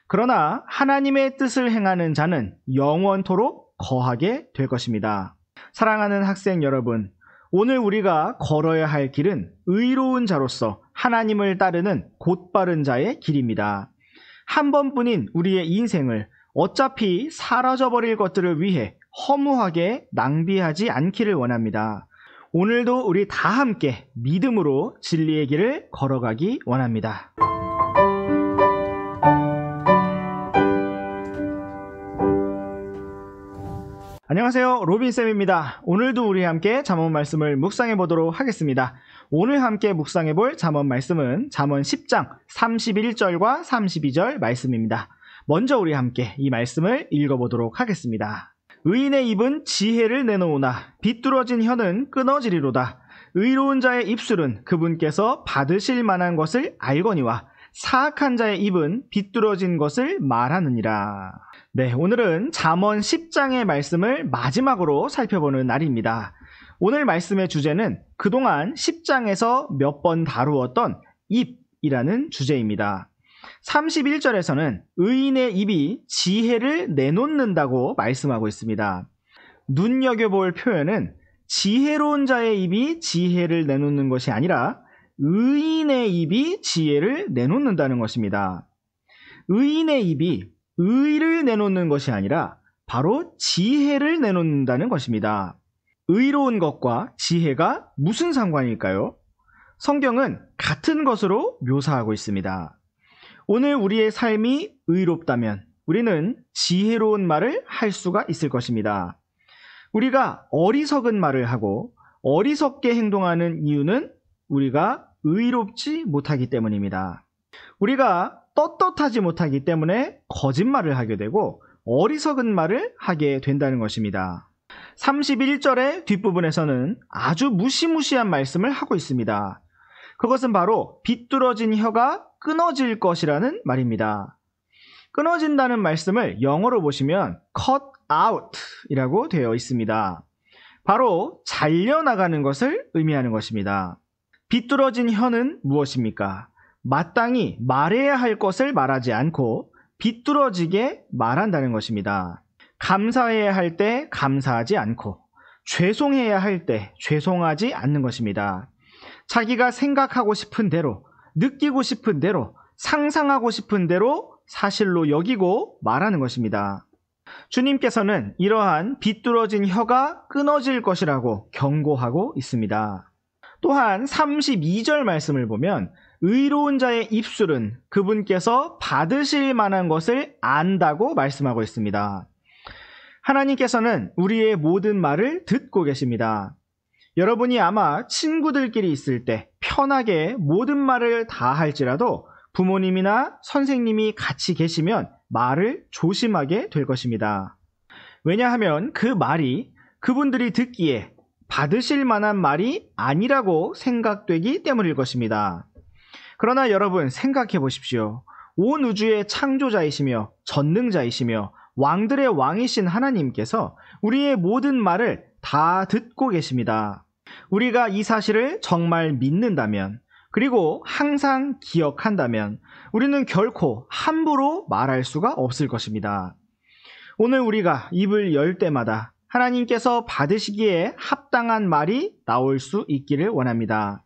그러나 하나님의 뜻을 행하는 자는 영원토록 거하게 될 것입니다. 사랑하는 학생 여러분, 오늘 우리가 걸어야 할 길은 의로운 자로서 하나님을 따르는 곧바른 자의 길입니다. 한 번뿐인 우리의 인생을 어차피 사라져버릴 것들을 위해 허무하게 낭비하지 않기를 원합니다. 오늘도 우리 다 함께 믿음으로 진리의 길을 걸어가기 원합니다. 안녕하세요, 로빈쌤입니다. 오늘도 우리 함께 잠언 말씀을 묵상해 보도록 하겠습니다. 오늘 함께 묵상해 볼 잠언 말씀은 잠언 10장 31절과 32절 말씀입니다. 먼저 우리 함께 이 말씀을 읽어보도록 하겠습니다. 의인의 입은 지혜를 내놓으나 비뚤어진 혀는 끊어지리로다. 의로운 자의 입술은 그분께서 받으실 만한 것을 알거니와 사악한 자의 입은 비뚤어진 것을 말하느니라. 네, 오늘은 잠언 10장의 말씀을 마지막으로 살펴보는 날입니다. 오늘 말씀의 주제는 그동안 10장에서 몇 번 다루었던 입이라는 주제입니다. 31절에서는 의인의 입이 지혜를 내놓는다고 말씀하고 있습니다. 눈여겨볼 표현은 지혜로운 자의 입이 지혜를 내놓는 것이 아니라 의인의 입이 지혜를 내놓는다는 것입니다. 의인의 입이 의를 내놓는 것이 아니라 바로 지혜를 내놓는다는 것입니다. 의로운 것과 지혜가 무슨 상관일까요? 성경은 같은 것으로 묘사하고 있습니다. 오늘 우리의 삶이 의롭다면 우리는 지혜로운 말을 할 수가 있을 것입니다. 우리가 어리석은 말을 하고 어리석게 행동하는 이유는 우리가 의롭지 못하기 때문입니다. 우리가 떳떳하지 못하기 때문에 거짓말을 하게 되고 어리석은 말을 하게 된다는 것입니다. 31절의 뒷부분에서는 아주 무시무시한 말씀을 하고 있습니다. 그것은 바로 비뚤어진 혀가 끊어질 것이라는 말입니다. 끊어진다는 말씀을 영어로 보시면 cut out 이라고 되어 있습니다. 바로 잘려나가는 것을 의미하는 것입니다. 비뚤어진 혀는 무엇입니까? 마땅히 말해야 할 것을 말하지 않고 비뚤어지게 말한다는 것입니다. 감사해야 할 때 감사하지 않고 죄송해야 할 때 죄송하지 않는 것입니다. 자기가 생각하고 싶은 대로, 느끼고 싶은 대로, 상상하고 싶은 대로 사실로 여기고 말하는 것입니다. 주님께서는 이러한 비뚤어진 혀가 끊어질 것이라고 경고하고 있습니다. 또한 32절 말씀을 보면 의로운 자의 입술은 그분께서 받으실 만한 것을 안다고 말씀하고 있습니다. 하나님께서는 우리의 모든 말을 듣고 계십니다. 여러분이 아마 친구들끼리 있을 때 편하게 모든 말을 다 할지라도 부모님이나 선생님이 같이 계시면 말을 조심하게 될 것입니다. 왜냐하면 그 말이 그분들이 듣기에 받으실 만한 말이 아니라고 생각되기 때문일 것입니다. 그러나 여러분 생각해 보십시오. 온 우주의 창조자이시며 전능자이시며 왕들의 왕이신 하나님께서 우리의 모든 말을 다 듣고 계십니다. 우리가 이 사실을 정말 믿는다면, 그리고 항상 기억한다면 우리는 결코 함부로 말할 수가 없을 것입니다. 오늘 우리가 입을 열 때마다 하나님께서 받으시기에 합당한 말이 나올 수 있기를 원합니다.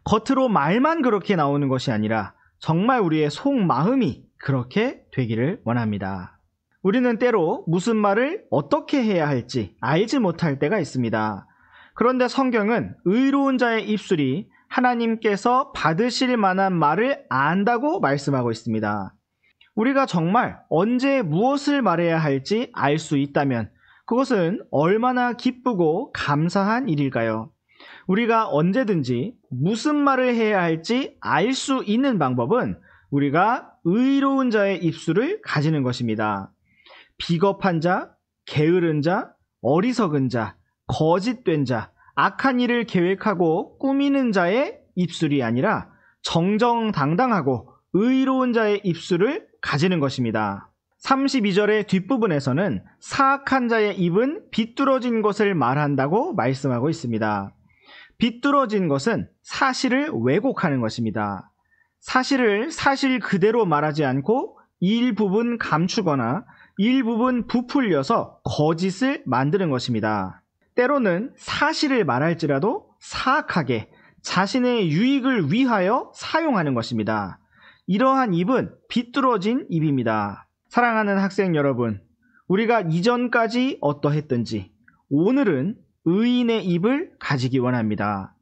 겉으로 말만 그렇게 나오는 것이 아니라 정말 우리의 속마음이 그렇게 되기를 원합니다. 우리는 때로 무슨 말을 어떻게 해야 할지 알지 못할 때가 있습니다. 그런데 성경은 의로운 자의 입술이 하나님께서 받으실 만한 말을 안다고 말씀하고 있습니다. 우리가 정말 언제 무엇을 말해야 할지 알 수 있다면 그것은 얼마나 기쁘고 감사한 일일까요? 우리가 언제든지 무슨 말을 해야 할지 알 수 있는 방법은 우리가 의로운 자의 입술을 가지는 것입니다. 비겁한 자, 게으른 자, 어리석은 자, 거짓된 자, 악한 일을 계획하고 꾸미는 자의 입술이 아니라 정정당당하고 의로운 자의 입술을 가지는 것입니다. 32절의 뒷부분에서는 사악한 자의 입은 비뚤어진 것을 말한다고 말씀하고 있습니다. 비뚤어진 것은 사실을 왜곡하는 것입니다. 사실을 사실 그대로 말하지 않고 일부분 감추거나 일부분 부풀려서 거짓을 만드는 것입니다. 때로는 사실을 말할지라도 사악하게 자신의 유익을 위하여 사용하는 것입니다. 이러한 입은 비뚤어진 입입니다. 사랑하는 학생 여러분, 우리가 이전까지 어떠했든지 오늘은 의인의 입을 가지기 원합니다.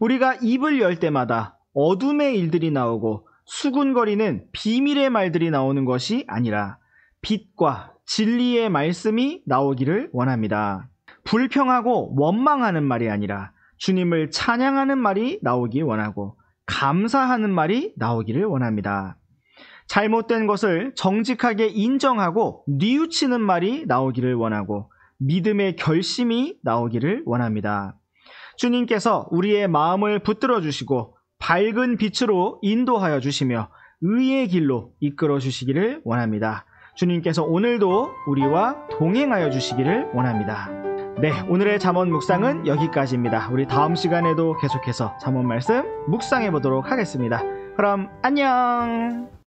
우리가 입을 열 때마다 어둠의 일들이 나오고 수군거리는 비밀의 말들이 나오는 것이 아니라 빛과 진리의 말씀이 나오기를 원합니다. 불평하고 원망하는 말이 아니라 주님을 찬양하는 말이 나오기 원하고 감사하는 말이 나오기를 원합니다. 잘못된 것을 정직하게 인정하고 뉘우치는 말이 나오기를 원하고 믿음의 결심이 나오기를 원합니다. 주님께서 우리의 마음을 붙들어 주시고 밝은 빛으로 인도하여 주시며 의의 길로 이끌어 주시기를 원합니다. 주님께서 오늘도 우리와 동행하여 주시기를 원합니다. 네, 오늘의 잠언 묵상은 여기까지입니다. 우리 다음 시간에도 계속해서 잠언 말씀 묵상해 보도록 하겠습니다. 그럼 안녕!